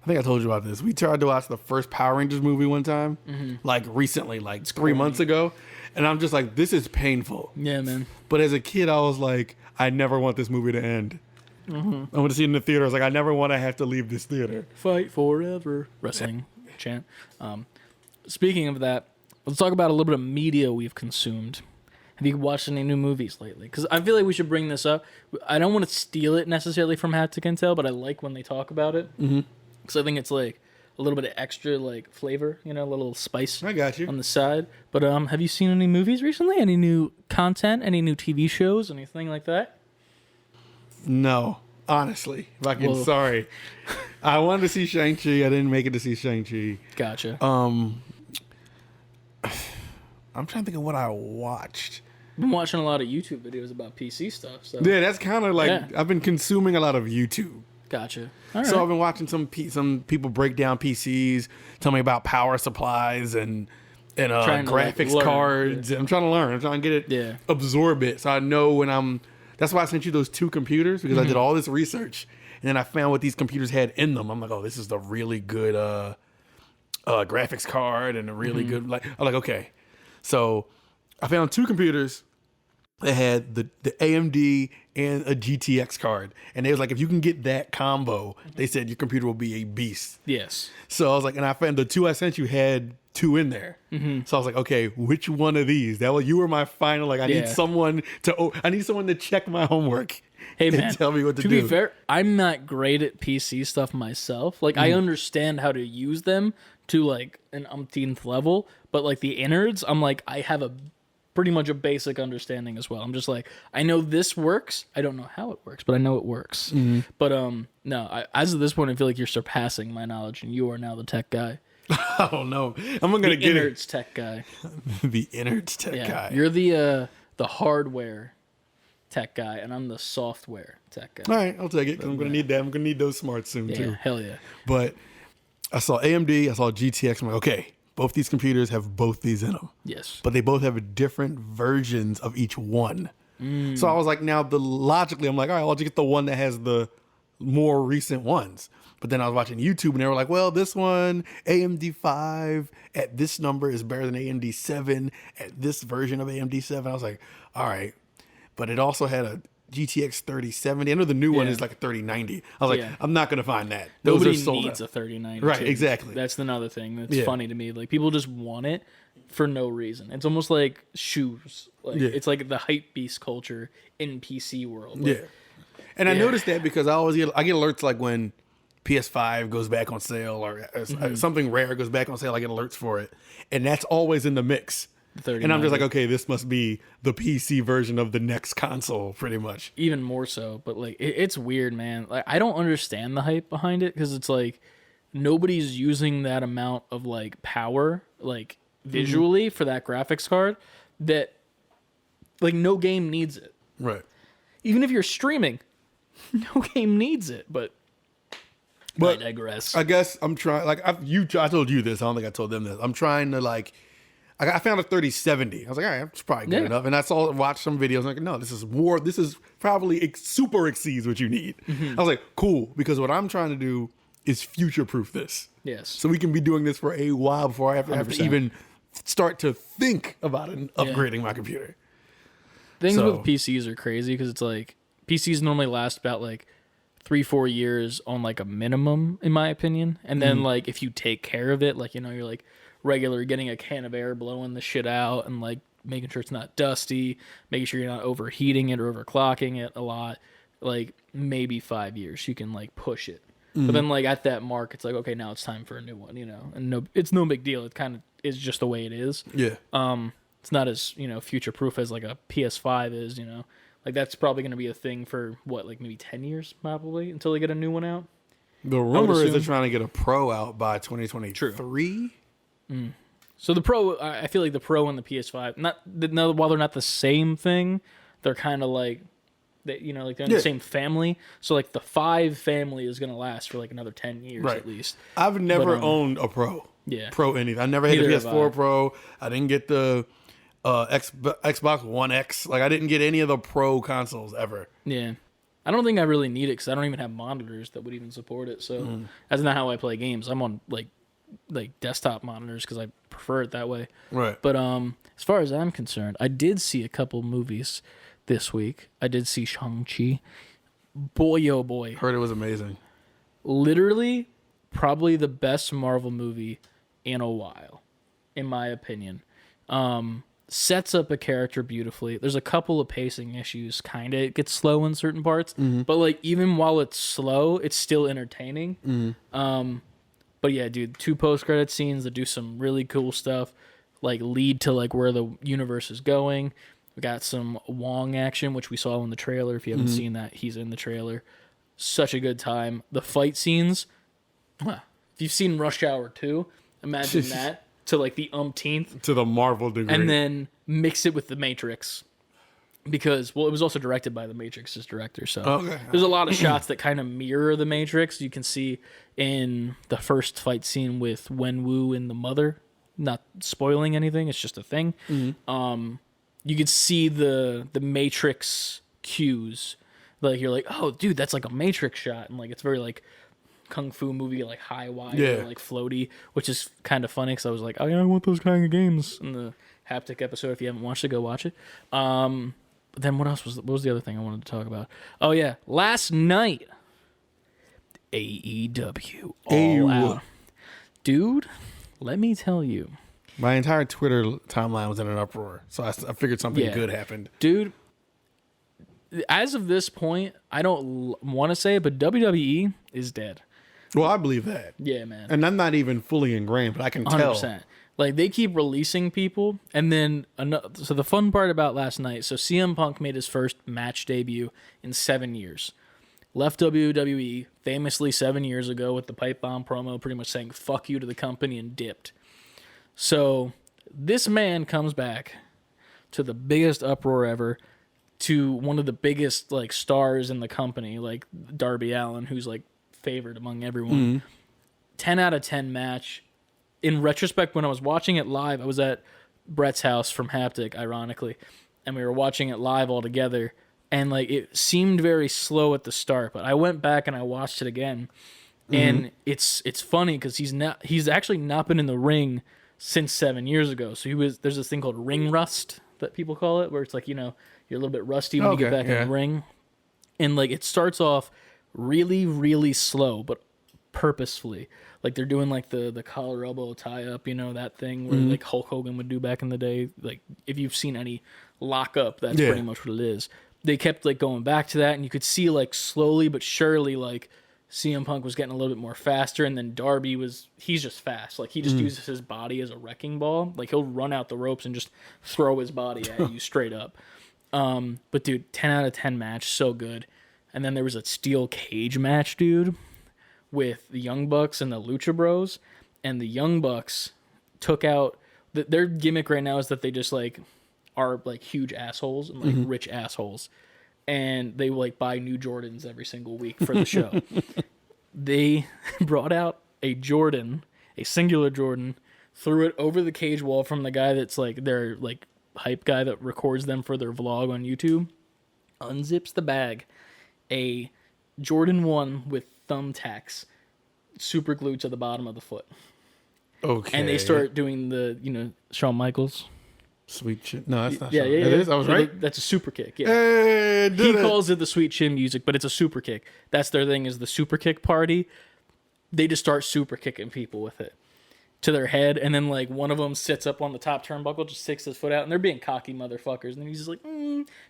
I think I told you about this. We tried to watch the first Power Rangers movie one time, like recently, like 3 months ago, and I'm just like, this is painful. Yeah, man. But as a kid, I was like, I never want this movie to end. I want to see it in the theater. I was like, I never want to have to leave this theater. Fight forever. Wrestling chant. Speaking of that, let's talk about a little bit of media we've consumed. Have you watched any new movies lately? Because I feel like we should bring this up. I don't want to steal it necessarily from Haptic Intel, but I like when they talk about it. Because I think it's like a little bit of extra like flavor, a little spice. I got you. On the side. But have you seen any movies recently? Any new content? Any new TV shows? Anything like that? No, honestly, sorry. I wanted to see Shang-Chi. I didn't make it to see Shang-Chi. Gotcha. I'm trying to think of what I watched. I've been watching a lot of YouTube videos about PC stuff. So. Yeah, that's kind of like I've been consuming a lot of YouTube. Gotcha. All right. So I've been watching some people break down PCs, tell me about power supplies and graphics cards. Yeah. I'm trying to learn. I'm trying to get it, absorb it, so I know when I'm. That's why I sent you those 2 computers, because I did all this research and then I found what these computers had in them. I'm like, oh, this is the really good graphics card and a really good I'm like, okay. So I found 2 computers that had the AMD and a GTX card, and they was like, if you can get that combo, they said your computer will be a beast. Yes. So I was like, and I found the 2 I sent you had 2 in there. So I was like, okay, which one of these? You were my final. Like, I need someone to check my homework. Hey and man, tell me what to to do. be fair, I'm not great at PC stuff myself. Like I understand how to use them to like an umpteenth level, but like the innards, I'm like I have a pretty much a basic understanding as well. I'm just like I know this works. I don't know how it works, but I know it works. But no, as of this point, I feel like you're surpassing my knowledge, and you are now the tech guy. I don't know. I'm gonna The get innards tech guy. the innards tech guy. You're the hardware tech guy, and I'm the software tech guy. All right, I'll take it because I'm gonna need that. I'm gonna need those smarts soon Yeah, too. hell yeah. But I saw AMD, I saw GTX. I'm like, okay, both these computers have both these in them. Yes. But they both have different versions of each one. So I was like, now logically, I'm like, all right, I'll just get the one that has the more recent ones. But then I was watching YouTube and they were like, well, this one, AMD 5 at this number is better than AMD 7 at this version of AMD 7. I was like, all right. But it also had a GTX 3070. I know the new one is like a 3090. I was like, I'm not going to find that. Those Nobody are sold needs out. a 3090. Right, too. exactly. That's another thing that's funny to me. Like people just want it for no reason. It's almost like shoes. Like it's like the hype beast culture in PC world. Like, And I noticed that because I get alerts like when PS5 goes back on sale or something rare goes back on sale. I get alerts for it, and that's always in the mix. And I'm just like, okay, this must be the PC version of the next console, pretty much. Even more so, but like it's weird, man. Like I don't understand the hype behind it because it's like nobody's using that amount of like power, like visually for that graphics card. That like no game needs it. Right. Even if you're streaming, no game needs it. But I digress. I guess I'm trying. Like I told you this. I don't think I told them this. I'm trying to like. I found a 3070. I was like, all right, it's probably good enough. And I watched some videos. I'm like, no, this is more. This is probably super exceeds what you need. I was like, cool, because what I'm trying to do is future proof this. Yes. So we can be doing this for a while before I have to even start to think about upgrading my computer. Things with PCs are crazy because it's like PCs normally last about like 3-4 years on like a minimum, in my opinion. And then like if you take care of it, like, you know, you're like regular getting a can of air, blowing the shit out and like making sure it's not dusty, making sure you're not overheating it or overclocking it a lot, like maybe 5 years you can like push it. But then like at that mark, it's like, okay, now it's time for a new one, you know, and it's no big deal. It kind of is just the way it is. Yeah. It's not as, you know, future proof as like a PS5 is, you know, like that's probably going to be a thing for what, like maybe 10 years probably until they get a new one out. The rumor is they're trying to get a Pro out by 2023. So the Pro, I feel like the Pro and the PS5, while they're not the same thing, they're kind of like, you know, like they're in the same family. So like the 5 family is going to last for like another 10 years at least. I've never owned a Pro. Yeah. Pro anything. I never had the PS4 Pro. I didn't get the Xbox One X. Like I didn't get any of the Pro consoles ever. Yeah. I don't think I really need it because I don't even have monitors that would even support it. So that's not how I play games. I'm on like desktop monitors because I prefer it that way. Right. But as far as I'm concerned, I did see a couple movies this week. I did see Shang-Chi. Boy, oh boy. Heard it was amazing. Literally, probably the best Marvel movie in a while, in my opinion. Sets up a character beautifully. There's a couple of pacing issues. Kind of it gets slow in certain parts, but like even while it's slow, it's still entertaining. But yeah, dude, 2 post-credit scenes that do some really cool stuff, like lead to like where the universe is going. We got some Wong action, which we saw in the trailer. If you haven't seen that, he's in the trailer. Such a good time. The fight scenes. If you've seen Rush Hour 2, imagine that to like the umpteenth. To the Marvel degree. And then mix it with The Matrix. Because, well, it was also directed by The Matrix's director. So there's a lot of shots that kind of mirror The Matrix. You can see in the first fight scene with Wenwu and the mother. Not spoiling anything. It's just a thing. You could see the Matrix cues. Like, you're like, oh, dude, that's like a Matrix shot. And, like, it's very, like, kung fu movie, like, high wide, or, like, floaty, which is kind of funny because I was like, oh, yeah, I want those kind of games. In the Haptic episode, if you haven't watched it, go watch it. Then what else what was the other thing I wanted to talk about? Oh, yeah. Last night, AEW all out. Dude, let me tell you. My entire Twitter timeline was in an uproar, so I figured something good happened. Dude, as of this point, I don't want to say it, but WWE is dead. Well, I believe that. Yeah, man. And I'm not even fully ingrained, but I can tell. 100%. Like, they keep releasing people, and then so the fun part about last night, so CM Punk made his first match debut in 7 years. Left WWE famously 7 years ago with the pipe bomb promo, pretty much saying "fuck you" to the company, and dipped. So this man comes back to the biggest uproar ever, to one of the biggest like stars in the company, like Darby Allin, who's like favored among everyone. 10 out of 10 match. In retrospect, when I was watching it live, I was at Brett's house from Haptic, ironically, and we were watching it live all together, and like it seemed very slow at the start, but I went back and I watched it again, and it's funny because he's actually not been in the ring since 7 years ago. So there's this thing called ring rust that people call it, where it's like, you're a little bit rusty when you get back in the ring, and like it starts off really, really slow, but purposefully. Like they're doing like the collar elbow tie up, that thing where like Hulk Hogan would do back in the day. Like if you've seen any lock up, that's pretty much what it is. They kept like going back to that, and you could see like slowly but surely like CM Punk was getting a little bit more faster, and then Darby he's just fast. Like he just uses his body as a wrecking ball. Like he'll run out the ropes and just throw his body at you straight up. But dude, 10 out of 10 match, so good. And then there was a steel cage match, dude, with the Young Bucks and the Lucha Bros, and the Young Bucks took out their gimmick right now is that they just like are like huge assholes and like rich assholes, and they like buy new Jordans every single week for the show. They brought out a singular Jordan, threw it over the cage wall from the guy that's like their like hype guy that records them for their vlog on YouTube, unzips the bag, a Jordan 1 with thumbtacks super glued to the bottom of the foot. Okay. And they start doing the, Shawn Michaels. Sweet chin. No, that's not Yeah. It is? I was right? That's a super kick, yeah. Hey, He calls it the sweet chin music, but it's a super kick. That's their thing, is the super kick party. They just start super kicking people with it to their head, and then like one of them sits up on the top turnbuckle, just sticks his foot out, and they're being cocky motherfuckers, and he's just like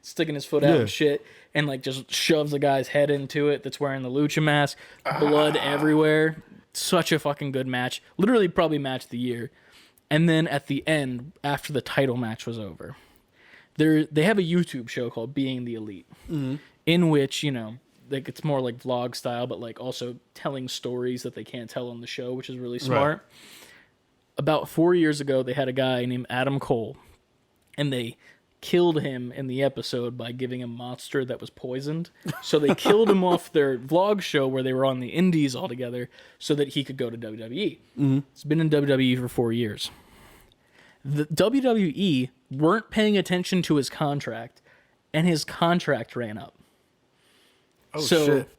sticking his foot out and shit, and like just shoves the guy's head into it that's wearing the lucha mask, blood everywhere. Such a fucking good match, literally probably match of the year. And then at the end, after the title match was over, they have a YouTube show called Being the Elite, in which like it's more like vlog style, but like also telling stories that they can't tell on the show, which is really smart. Right. About 4 years ago, they had a guy named Adam Cole, and they killed him in the episode by giving him monster that was poisoned. So they killed him off their vlog show where they were on the indies all together so that he could go to WWE. He's been in WWE for 4 years. The WWE weren't paying attention to his contract, and his contract ran up. Shit.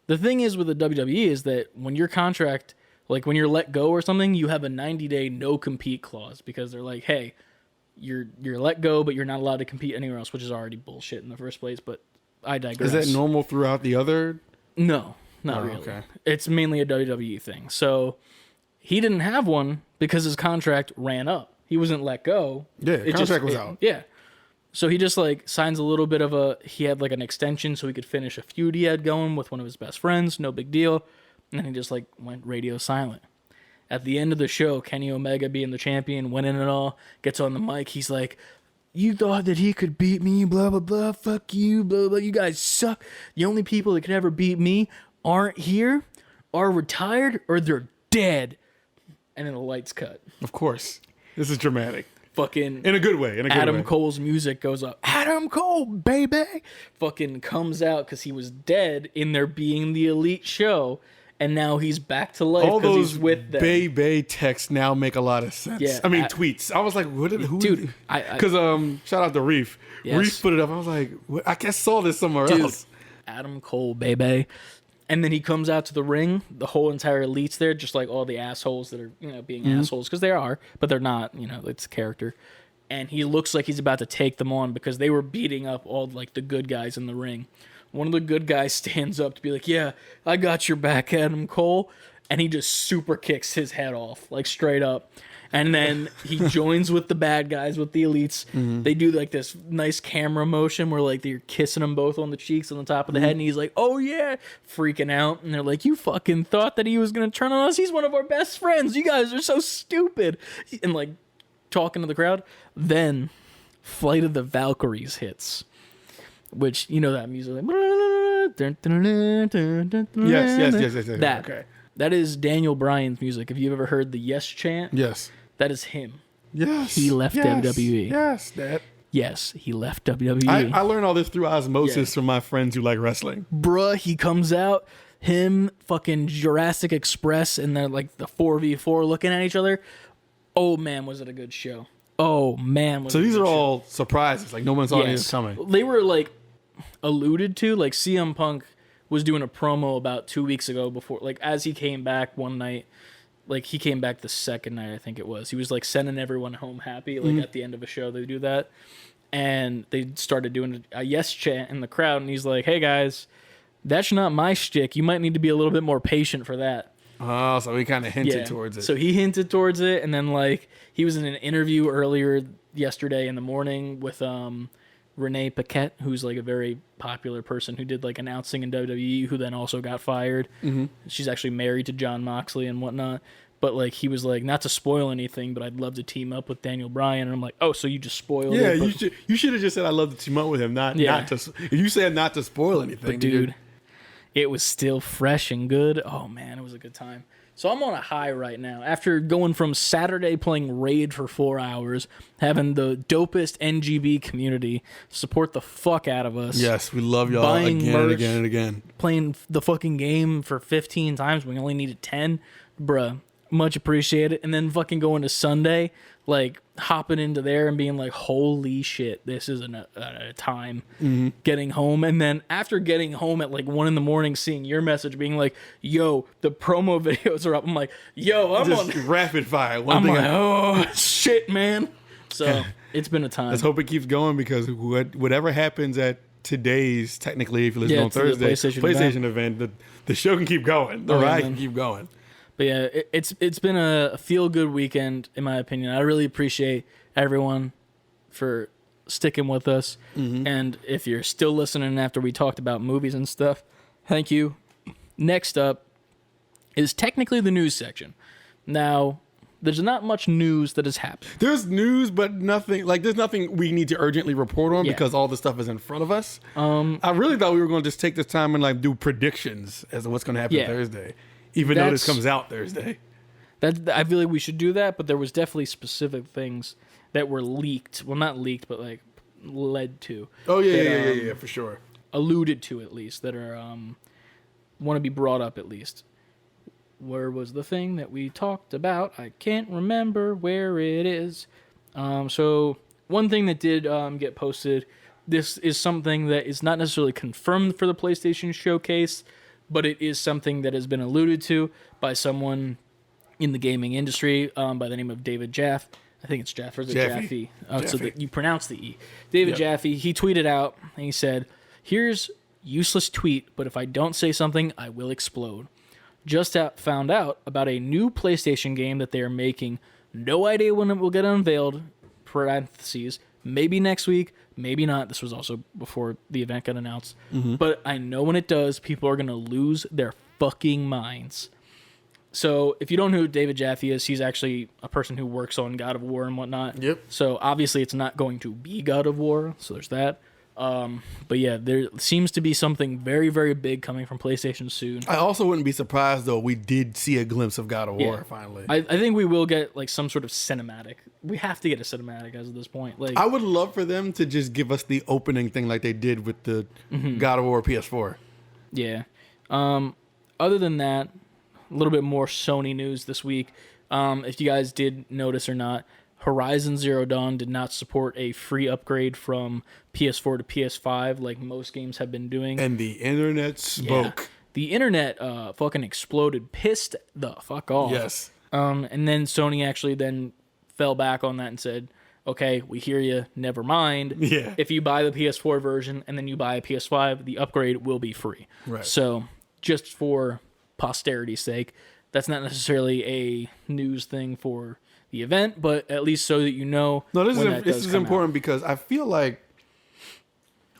The thing is with the WWE is that when your contract, like when you're let go or something, you have a 90-day no-compete clause, because they're like, hey, you're let go, but you're not allowed to compete anywhere else, which is already bullshit in the first place, but I digress. Is that normal throughout the other? No, not really. Okay. It's mainly a WWE thing. So he didn't have one because his contract ran up. He wasn't let go. Yeah, contract was out. Yeah. So he just like signs a little bit of he had like an extension so he could finish a feud he had going with one of his best friends. No big deal. And then he just like went radio silent. At the end of the show, Kenny Omega, being the champion, winning it all, gets on the mic. He's like, you thought that he could beat me, blah, blah, blah, fuck you, blah, blah, you guys suck. The only people that could ever beat me aren't here, are retired, or they're dead. And then the lights cut. Of course. This is dramatic. Fucking in a good way. Adam Cole's music goes up. Adam Cole, baby! Fucking comes out because he was dead in their Being the Elite show. And now he's back to life because he's with them. Bay texts now make a lot of sense. Yeah, I mean, tweets. I was like, who? Dude, because shout out to Reef. Yes. Reef put it up. I was like, I guess saw this somewhere else. Adam Cole, baby. And then he comes out to the ring. The whole entire Elite's there, just like all the assholes that are, being assholes, because they are, but they're not. It's character. And he looks like he's about to take them on because they were beating up all like the good guys in the ring. One of the good guys stands up to be like, yeah, I got your back, Adam Cole. And he just super kicks his head off, like straight up. And then he joins with the bad guys, with the elites. They do like this nice camera motion where like they're kissing them both on the cheeks, on the top of the head, and he's like, "Oh yeah," freaking out. And they're like, "You fucking thought that he was gonna turn on us? He's one of our best friends. You guys are so stupid." And like talking to the crowd. Then Flight of the Valkyries hits, which you know that music. Like, Yes. That. Okay. That is Daniel Bryan's music. Have you ever heard the Yes chant? Yes. That is him. Yes. He left WWE. Yes, that. Yes, he left WWE. I learned all this through osmosis from my friends who like wrestling. Bruh, he comes out, him, fucking Jurassic Express, and they're like the 4v4 looking at each other. Oh man, was it a good show. Oh man, was So it these a are good show. all surprises. Like no one saw these coming. They were like alluded to, like CM Punk was doing a promo about 2 weeks ago before, like as he came back one night, like he came back the second night, I think it was. He was like sending everyone home happy, like at the end of a show they do that. And they started doing a yes chant in the crowd, and he's like, "Hey guys, that's not my shtick. You might need to be a little bit more patient for that." Oh, so he kind of hinted towards it. So he hinted towards it, and then like he was in an interview earlier yesterday in the morning with Renee Paquette, who's like a very popular person who did like announcing in WWE, who then also got fired. She's actually married to Jon Moxley and whatnot. But like he was like, not to spoil anything, but I'd love to team up with Daniel Bryan. And I'm like, oh, so you just spoiled it? Yeah, you should have just said I love to team up with him, not to. If you said not to spoil anything, but dude, it was still fresh and good. Oh man, it was a good time. So I'm on a high right now. After going from Saturday playing Raid for 4 hours, having the dopest NGB community support the fuck out of us. Yes, we love y'all Buying again merch, and again and again. Playing the fucking game for 15 times. We only needed 10. Bruh, much appreciated. And then fucking going to Sunday, like hopping into there and being like, holy shit, this is a time getting home. And then after getting home at like 1 a.m, seeing your message being like, yo, the promo videos are up. I'm like, yo, I'm Just on rapid fire. I'm like, oh shit, man. So it's been a time. Let's hope it keeps going, because whatever happens at today's, technically, if you listen on Thursday, PlayStation event, the show can keep going. The ride can keep going. But yeah, it's been a feel-good weekend, in my opinion. I really appreciate everyone for sticking with us. And if you're still listening after we talked about movies and stuff, thank you. Next up is technically the news section. Now, there's not much news that has happened. There's news, but nothing, like there's nothing we need to urgently report on because all the stuff is in front of us. I really thought we were going to just take this time and like do predictions as to what's going to happen Thursday. Even though this comes out Thursday. I feel like we should do that, but there was definitely specific things that were leaked. Well, not leaked, but like led to. Oh, yeah, for sure. Alluded to, at least, that are want to be brought up, at least. Where was the thing that we talked about? I can't remember where it is. So one thing that did get posted, this is something that is not necessarily confirmed for the PlayStation Showcase, but it is something that has been alluded to by someone in the gaming industry by the name of David Jaffe. I think it's Jaffe, or is it Jaffe? So you pronounce the E. David Jaffe, he tweeted out, and he said, "Here's useless tweet, but if I don't say something, I will explode. Just found out about a new PlayStation game that they are making. No idea when it will get unveiled, parentheses, maybe next week, maybe not." This was also before the event got announced. But I know when it does, people are going to lose their fucking minds. So if you don't know who David Jaffe is, he's actually a person who works on God of War and whatnot. Yep. So obviously it's not going to be God of War, so there's that. But yeah, there seems to be something very, very big coming from PlayStation soon. I also wouldn't be surprised, though, we did see a glimpse of God of War finally. I think we will get like some sort of cinematic. We have to get a cinematic as of this point. Like, I would love for them to just give us the opening thing like they did with the God of War PS4. Yeah. Other than that, a little bit more Sony news this week. If you guys did notice or not, Horizon Zero Dawn did not support a free upgrade from PS4 to PS5 like most games have been doing. And the internet spoke. Yeah. The internet fucking exploded, pissed the fuck off. Yes. And then Sony actually then fell back on that and said, okay, we hear you, never mind. Yeah. If you buy the PS4 version and then you buy a PS5, the upgrade will be free. Right. So just for posterity's sake, That's not necessarily a news thing for the event, but at least so that you know. No, this is important because I feel like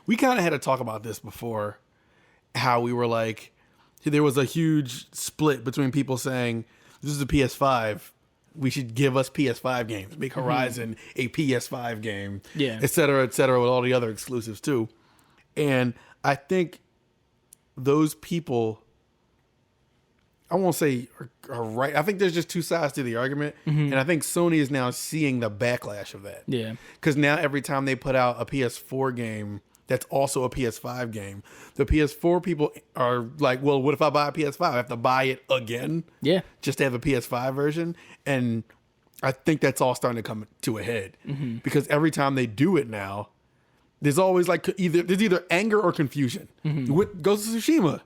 we kind of had to talk about this before. How we were like, there was a huge split between people saying this is a PS5. We should give us PS5 games, make Horizon a PS5 game, et cetera, with all the other exclusives too. And I think those people, I won't say are right. I think there's just two sides to the argument. And I think Sony is now seeing the backlash of that. Yeah. Because now every time they put out a PS4 game that's also a PS5 game, the PS4 people are like, well, what if I buy a PS5? I have to buy it again? Yeah. Just to have a PS5 version? And I think that's all starting to come to a head. Because every time they do it now, there's always like either anger or confusion. With Ghost of Tsushima.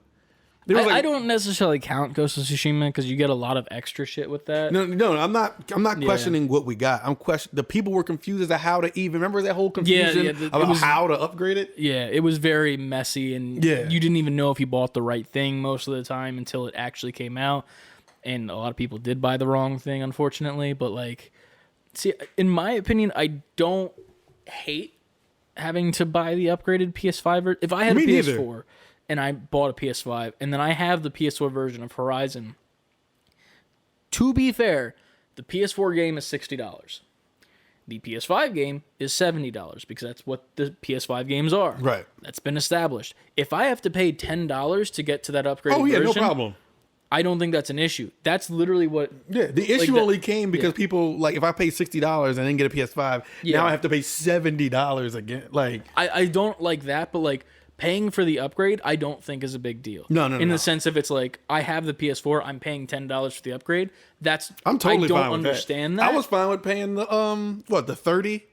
I don't necessarily count Ghost of Tsushima because you get a lot of extra shit with that. No, I'm not questioning what we got. I'm questioning the people were confused as to how to even remember that whole confusion about how to upgrade it. Yeah, it was very messy, and you didn't even know if you bought the right thing most of the time until it actually came out. And a lot of people did buy the wrong thing, unfortunately. But like, see, in my opinion, I don't hate having to buy the upgraded PS5. If I had a PS4. And I bought a PS5, and then I have the PS4 version of Horizon. To be fair, the PS4 game is $60. The PS5 game is $70 because that's what the PS5 games are. Right. That's been established. If I have to pay $10 to get to that upgraded version, no problem. I don't think that's an issue. That's literally what... Yeah, the issue only came because people, like, if I pay $60 and then get a PS5, now I have to pay $70 again. Like, I don't like that, but, like... Paying for the upgrade, I don't think is a big deal. No. In the sense of it's like, I have the PS4, I'm paying $10 for the upgrade. I'm totally fine with understand that. I was fine with paying the the $30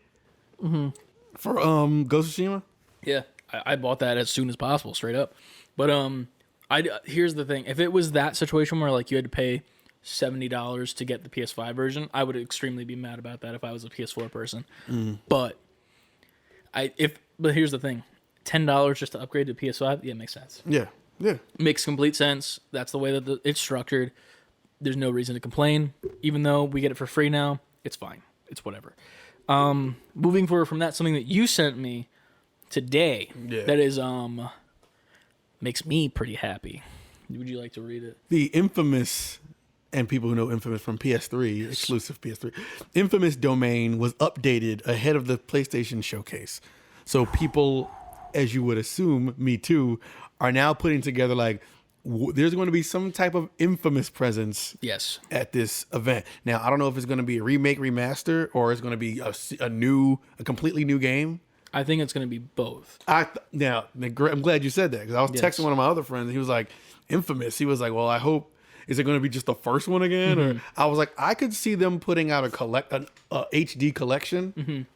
for Ghost of Tsushima. Yeah, I bought that as soon as possible, straight up. But here's the thing: if it was that situation where like you had to pay $70 to get the PS5 version, I would extremely be mad about that if I was a PS4 person. But here's the thing. $10 just to upgrade to PS5, yeah, it makes sense. Yeah. Makes complete sense. That's the way that it's structured. There's no reason to complain. Even though we get it for free now, it's fine. It's whatever. Moving forward from that, something that you sent me today that is makes me pretty happy. Would you like to read it? The infamous, and people who know Infamous from PS3, exclusive PS3, Infamous domain was updated ahead of the PlayStation showcase. So people, as you would assume, me too, are now putting together like there's going to be some type of Infamous presence at this event. Now, I don't know if it's going to be a remake, remaster, or it's going to be a completely new game. I think it's going to be both. I'm glad you said that because I was texting one of my other friends and he was like, Infamous. He was like, well, I hope, is it going to be just the first one again? Or I was like, I could see them putting out a HD collection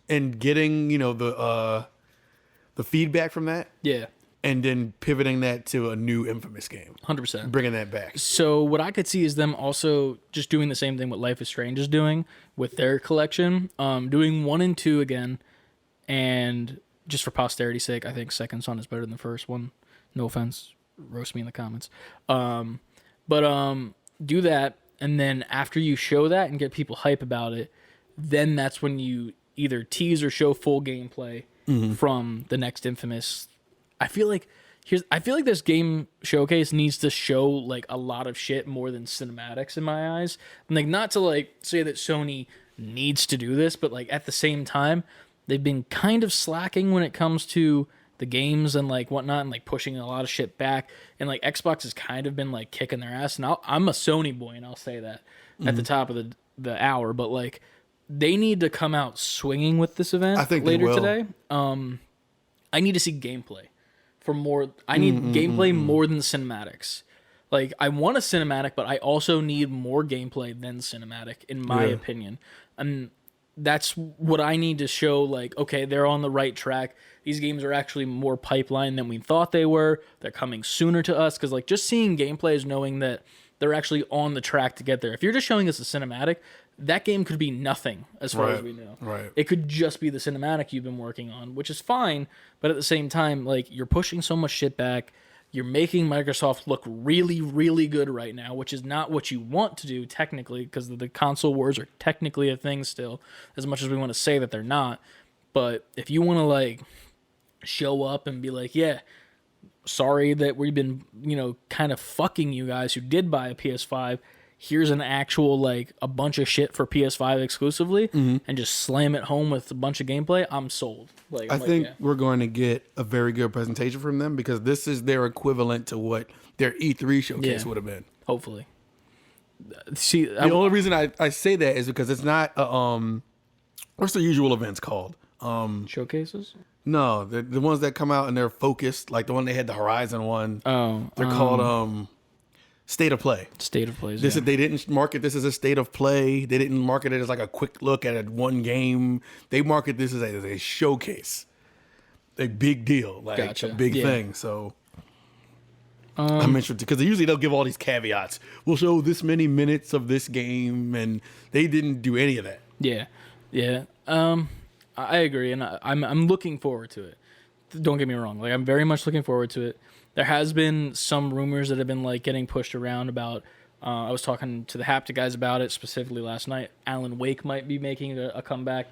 and getting, the feedback from that. Yeah. And then pivoting that to a new Infamous game. 100%. Bringing that back. So what I could see is them also just doing the same thing what Life is Strange is doing with their collection. Doing 1 and 2 again. And just for posterity's sake, I think Second Son is better than the first one. No offense. Roast me in the comments. But do that. And then after you show that and get people hype about it, then that's when you either tease or show full gameplay from the next Infamous. I feel like this game showcase needs to show like a lot of shit more than cinematics in my eyes. And like not to like say that Sony needs to do this, but like at the same time, they've been kind of slacking when it comes to the games and like whatnot and like pushing a lot of shit back. And like Xbox has kind of been like kicking their ass. And I'm a Sony boy and I'll say that at the top of the hour, but like they need to come out swinging with this event. I think later they will. Today. I need to see gameplay. I need gameplay more than cinematics. Like, I want a cinematic, but I also need more gameplay than cinematic, in my opinion. And that's what I need to show, like, okay, they're on the right track. These games are actually more pipeline than we thought they were. They're coming sooner to us. Because, like, just seeing gameplay is knowing that they're actually on the track to get there. If you're just showing us a cinematic, that game could be nothing as far as we know. Right. It could just be the cinematic you've been working on, which is fine. But at the same time, like, you're pushing so much shit back. you're making Microsoft look really, really good right now, which is not what you want to do technically, because the console wars are technically a thing still, as much as we want to say that they're not. But if you want to like show up and be like, yeah, sorry that we've been, kind of fucking you guys who did buy a PS5. Here's an actual, like, a bunch of shit for PS5 exclusively, and just slam it home with a bunch of gameplay. I'm sold. Like, I think we're going to get a very good presentation from them, because this is their equivalent to what their E3 showcase would have been. Hopefully. See, the only reason I say that is because it's not what's the usual events called? Showcases? No, the ones that come out and they're focused, like the one they had the Horizon one. Oh, they're called State of Play. State of Play. They didn't market this as a State of Play. They didn't market it as like a quick look at one game. They market this as a showcase, a big deal, like a big thing. So I'm interested, because usually they'll give all these caveats. We'll show this many minutes of this game, and they didn't do any of that. Yeah. I agree, and I'm looking forward to it. Don't get me wrong. Like, I'm very much looking forward to it. There has been some rumors that have been like getting pushed around about. I was talking to the Haptic guys about it specifically last night. Alan Wake might be making a comeback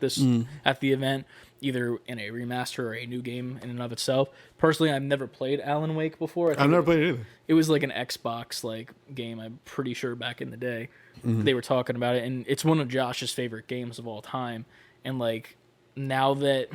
at the event, either in a remaster or a new game in and of itself. Personally, I've never played Alan Wake before. I've never played it either. It was like an Xbox like game, I'm pretty sure, back in the day. They were talking about it, and it's one of Josh's favorite games of all time. And like, now that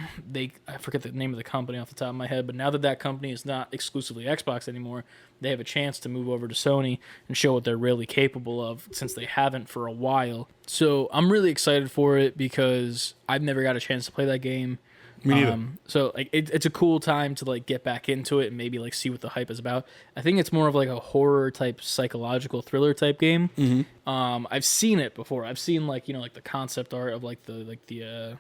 I forget the name of the company off the top of my head, but now that company is not exclusively Xbox anymore, they have a chance to move over to Sony and show what they're really capable of, since they haven't for a while. So I'm really excited for it, because I've never got a chance to play that game. Me neither. So like, it's a cool time to like get back into it and maybe like see what the hype is about. I think it's more of like a horror type, psychological thriller type game. I've seen it before. I've seen like, like the concept art of like the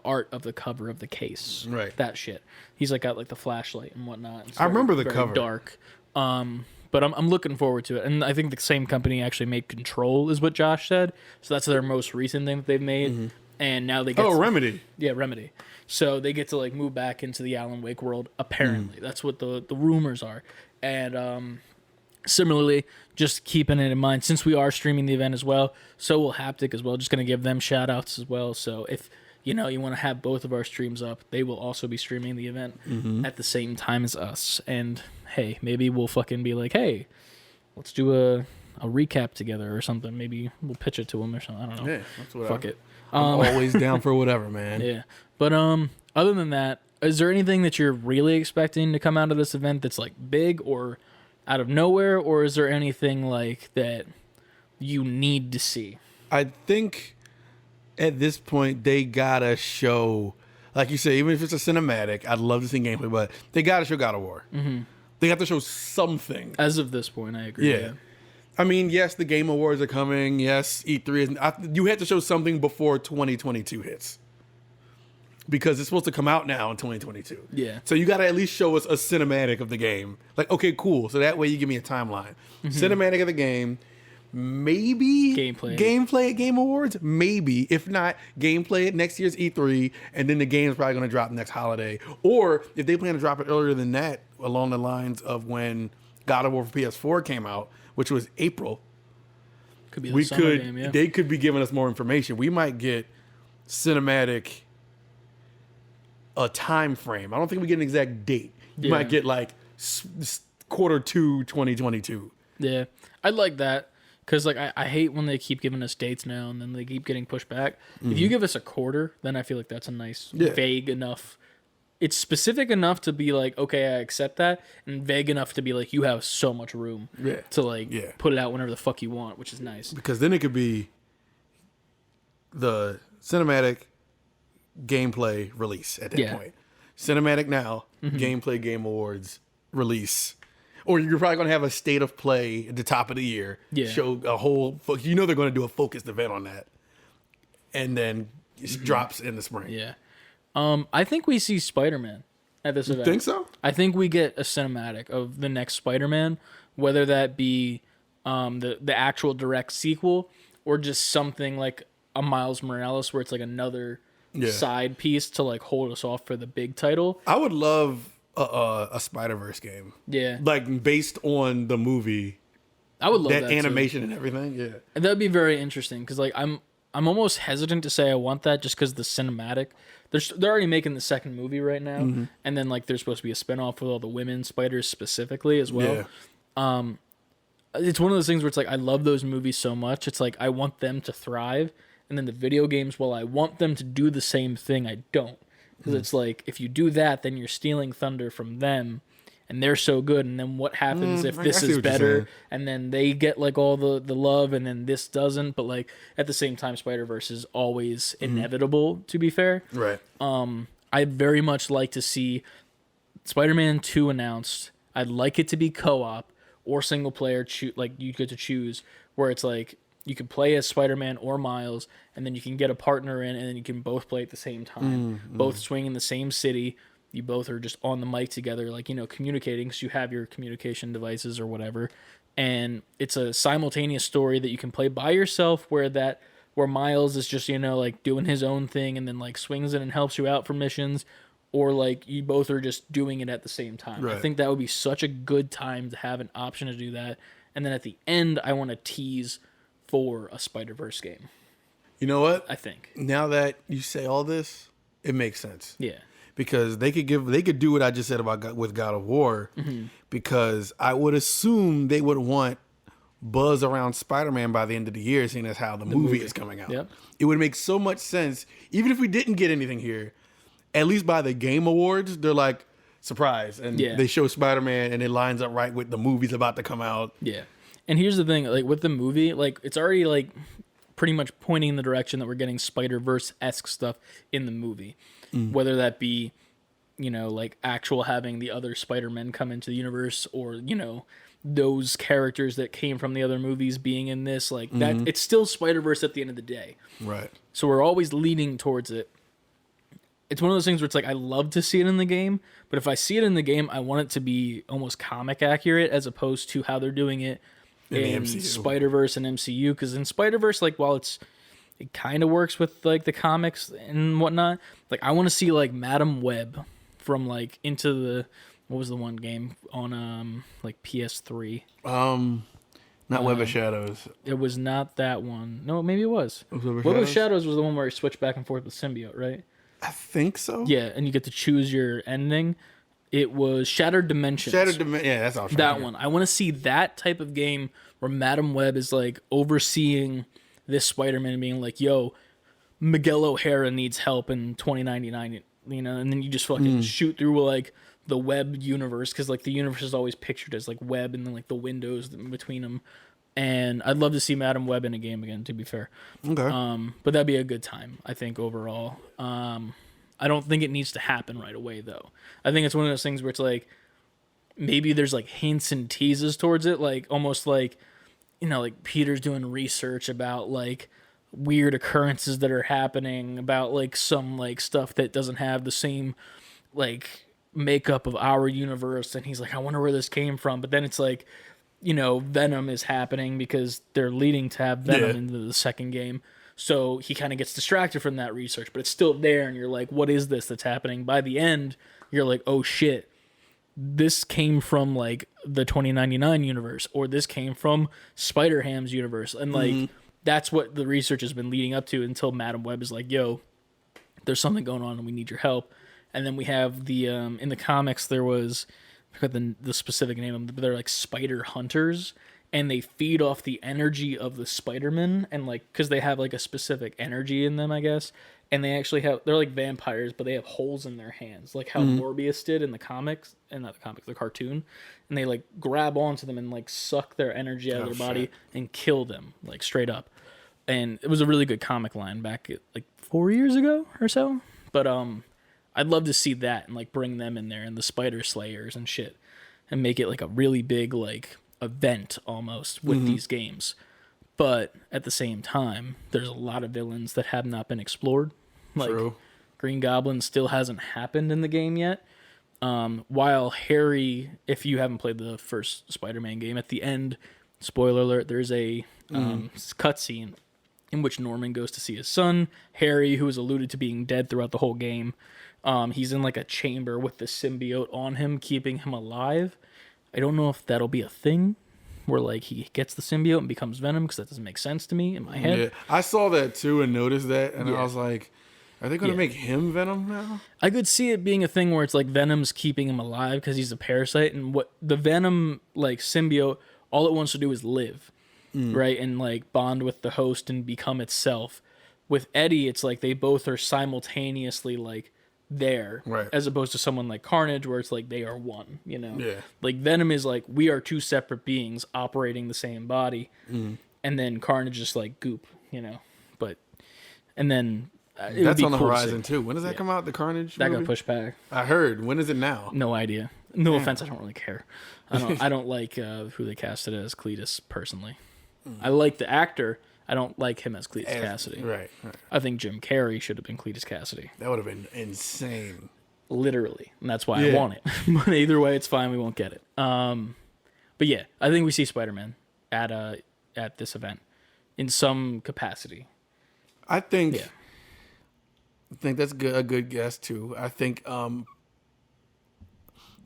art of the cover of the case, right? That shit. He's like got like the flashlight and whatnot. I remember the cover. Dark. But I'm looking forward to it, and I think the same company actually made Control, is what Josh said. So that's their most recent thing that they've made, and now they get Remedy. Yeah, Remedy. So they get to like move back into the Alan Wake world. Apparently, that's what the rumors are, and similarly, just keeping it in mind, since we are streaming the event as well, so will Haptic as well. Just gonna give them shout outs as well. So if you want to have both of our streams up, they will also be streaming the event at the same time as us. And hey, maybe we'll fucking be like, hey, let's do a recap together or something. Maybe we'll pitch it to them or something. I don't know. Yeah, that's whatever. Fuck it. I'm always down for whatever, man. Yeah. But other than that, is there anything that you're really expecting to come out of this event that's like big or out of nowhere, or is there anything like that you need to see? I think at this point, they gotta show, like you said, even if it's a cinematic, I'd love to see gameplay, but they gotta show God of War. They have to show something. As of this point, I agree. Yeah. I mean, yes, the Game Awards are coming. Yes, E3 is. You have to show something before 2022 hits, because it's supposed to come out now in 2022. Yeah. So you gotta at least show us a cinematic of the game. Like, okay, cool. So that way you give me a timeline. Cinematic of the game. Maybe gameplay at Game Awards, maybe. If not, gameplay at next year's E3, and then the game's probably going to drop next holiday. Or if they plan to drop it earlier than that, along the lines of when God of War for PS4 came out, which was April, could be summer game, yeah. They could be giving us more information. We might get cinematic, a time frame. I don't think we get an exact date. You might get like quarter 2 2022. Yeah, I'd like that. Because like I hate when they keep giving us dates now and then they keep getting pushed back. If you give us a quarter, then I feel like that's a nice, vague enough. It's specific enough to be like, okay, I accept that, and vague enough to be like, you have so much room to like put it out whenever the fuck you want, which is nice. Because then it could be the cinematic gameplay release at that point. Cinematic now, gameplay Game Awards release. Or you're probably going to have a State of Play at the top of the year. Yeah. Show a whole... they're going to do a focused event on that. And then it drops in the spring. Yeah. I think we see Spider-Man at this event. You think so? I think we get a cinematic of the next Spider-Man, whether that be the actual direct sequel or just something like a Miles Morales where it's like another side piece to like hold us off for the big title. I would love a Spider-Verse game. Yeah. Like based on the movie, I would love that animation too. and everything. Yeah. And that would be very interesting because like I'm almost hesitant to say I want that just because the cinematic. They're already making the second movie right now, and then like there's supposed to be a spinoff with all the women spiders specifically as well. Yeah. It's one of those things where it's like I love those movies so much. It's like I want them to thrive, and then the video games, while I want them to do the same thing, I don't, because it's like if you do that, then you're stealing thunder from them, and they're so good. And then what happens if this is better, and then they get like all the love, and then this doesn't? But like at the same time, Spider-Verse is always inevitable. To be fair, Right. I'd very much like to see Spider-Man 2 announced. I'd like it to be co-op or single player. Like you get to choose where it's like you can play as Spider-Man or Miles, and then you can get a partner in, and then you can both play at the same time. Both swing in the same city. You both are just on the mic together, like, you know, communicating because you have your communication devices or whatever. And it's a simultaneous story that you can play by yourself where Miles is just, you know, like doing his own thing and then like swings in and helps you out for missions, or like you both are just doing it at the same time. Right. I think that would be such a good time to have an option to do that. And then at the end, I want to tease for a Spider-Verse game. You know what? I think. Now that you say all this, it makes sense. Yeah. Because they could do what I just said about with God of War, because I would assume they would want buzz around Spider-Man by the end of the year, seeing as how the movie is coming out. Yep. It would make so much sense, even if we didn't get anything here, at least by the Game Awards, they're like, surprise, and they show Spider-Man, and it lines up right with the movie's about to come out. Yeah. And here's the thing, like with the movie, like it's already like pretty much pointing in the direction that we're getting Spider-Verse-esque stuff in the movie. Whether that be, you know, like actual having the other Spider-Men come into the universe, or, you know, those characters that came from the other movies being in this, like that, it's still Spider-Verse at the end of the day. Right. So we're always leaning towards it. It's one of those things where it's like, I love to see it in the game, but if I see it in the game, I want it to be almost comic accurate as opposed to how they're doing it in Spider-Verse and MCU. Because in Spider-Verse, like, while it kind of works with like the comics and whatnot, like I want to see like Madam Web from like Into the, what was the one game on like PS3? Not Web of Shadows. It was not that one. No, maybe it was. Web of Shadows was the one where you switch back and forth with symbiote, right? I think so. Yeah, and you get to choose your ending. It was Shattered Dimensions. Yeah, that's all. That one. I want to see that type of game where Madam Web is like overseeing this Spider-Man and being like, yo, Miguel O'Hara needs help in 2099, you know, and then you just fucking shoot through like the web universe, because like the universe is always pictured as like web and then like the windows in between them. And I'd love to see Madam Web in a game again, to be fair. Okay. But that'd be a good time, I think, overall. I don't think it needs to happen right away, though. I think it's one of those things where it's like, maybe there's like hints and teases towards it, like almost like, you know, like Peter's doing research about like weird occurrences that are happening, about like some like stuff that doesn't have the same like makeup of our universe. And he's like, I wonder where this came from. But then it's like, you know, Venom is happening because they're leading to have Venom into the second game. So he kind of gets distracted from that research, but it's still there. And you're like, what is this that's happening? By the end, you're like, oh shit, this came from like the 2099 universe, or this came from Spider-Ham's universe. And like, that's what the research has been leading up to until Madam Web is like, yo, there's something going on and we need your help. And then we have the, in the comics, there was, I forgot the specific name of them, but they're like spider hunters, and they feed off the energy of the Spider-Man, and like, because they have like a specific energy in them, I guess, and they actually have, they're like vampires, but they have holes in their hands, like how Morbius did in the comics, and not the comics, the cartoon, and they like grab onto them and like suck their energy out of their body and kill them, like straight up. And it was a really good comic line back like 4 years ago or so, but I'd love to see that and like bring them in there and the Spider Slayers and shit, and make it like a really big like event almost with these games. But at the same time, there's a lot of villains that have not been explored. Like Green Goblin still hasn't happened in the game yet. While Harry, if you haven't played the first Spider-Man game, at the end, spoiler alert, there's a cutscene in which Norman goes to see his son, Harry, who is alluded to being dead throughout the whole game. He's in like a chamber with the symbiote on him, keeping him alive. I don't know if that'll be a thing where like he gets the symbiote and becomes Venom, because that doesn't make sense to me in my head. Yeah, I saw that too and noticed that, and Yeah. I was like, are they going to make him Venom now? I could see it being a thing where it's like Venom's keeping him alive because he's a parasite, and what the Venom like symbiote, all it wants to do is live, right, and like bond with the host and become itself. With Eddie, it's like they both are simultaneously like there, Right. as opposed to someone like Carnage where it's like they are one, you know. Yeah. Like Venom is like we are two separate beings operating the same body, and then Carnage is like goop, you know. But and then it would That's be on the cool to horizon see. too. When does that come out? The Carnage That movie? got pushed back. I heard. When is it now? No idea. No offense, I don't really care. I don't like who they casted as Cletus personally. I like the actor. I don't like him as Cletus Cassidy. Right. I think Jim Carrey should have been Cletus Cassidy. That would have been insane. Literally. And that's why I Yeah. want it. But either way, it's fine. We won't get it. But yeah, I think we see Spider-Man at this event in some capacity. I think. Yeah. I think that's a good guess too. I think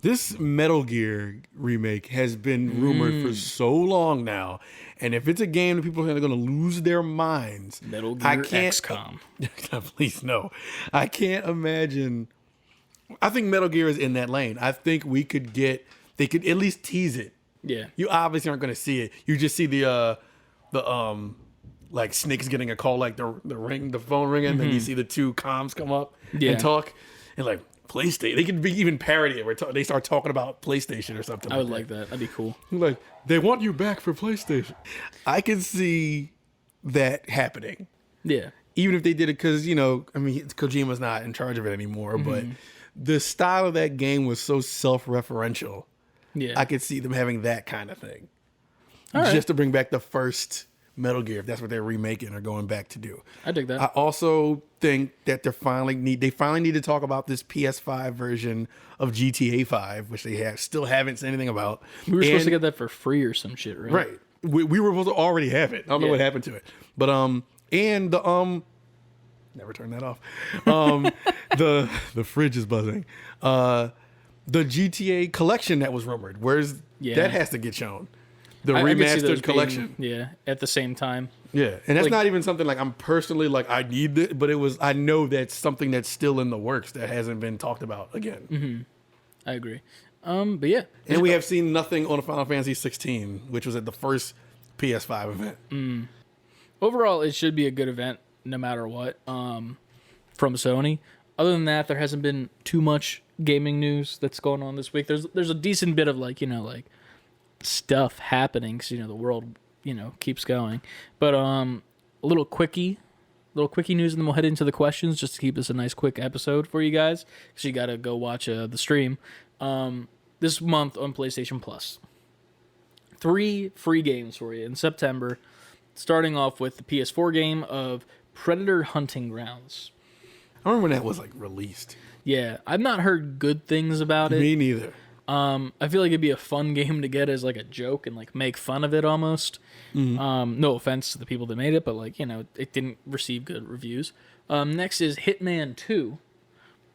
this Metal Gear remake has been rumored for so long now, and if it's a game that people are going to lose their minds, Metal Gear XCOM. Please no, I can't imagine. I think Metal Gear is in that lane. I think they could at least tease it. Yeah. You obviously aren't going to see it. You just see the like Snake's getting a call, like the phone ringing, and then you see the two comms come up and talk, and like PlayStation. They could be even parody it where they start talking about PlayStation or something. I would like that. That'd be cool. Like they want you back for PlayStation. I can see that happening. Yeah. Even if they did it because, Kojima's not in charge of it anymore, but the style of that game was so self-referential. Yeah. I could see them having that kind of thing. All right. Just to bring back the first Metal Gear, if that's what they're remaking or going back to do. I dig that. I also think that they finally need to talk about this PS5 version of GTA 5, which they still haven't said anything about. We were supposed to get that for free or some shit, right? Right. We were supposed to already have it. I don't know what happened to it. But and the never turn that off. The fridge is buzzing. The GTA collection that was rumored. That has to get shown. The I could see those remastered collection. at the same time. Yeah. And that's not even something like I'm personally like I need it, but I know that's something that's still in the works that hasn't been talked about again. I agree. But yeah. And we have seen nothing on Final Fantasy 16, which was at the first PS5 event. Overall, it should be a good event no matter what from Sony. Other than that, there hasn't been too much gaming news that's going on this week. There's a decent bit of like stuff happening because the world keeps going. But a little quickie news, and then we'll head into the questions just to keep this a nice quick episode for you guys because you got to go watch the stream. This month on PlayStation Plus, 3 free games for you in September, starting off with the PS4 game of Predator Hunting Grounds. I remember when that was like released. Yeah, I've not heard good things about it. Me neither. I feel like it'd be a fun game to get as like a joke and like make fun of it almost. No offense to the people that made it, but it didn't receive good reviews. Next is Hitman 2.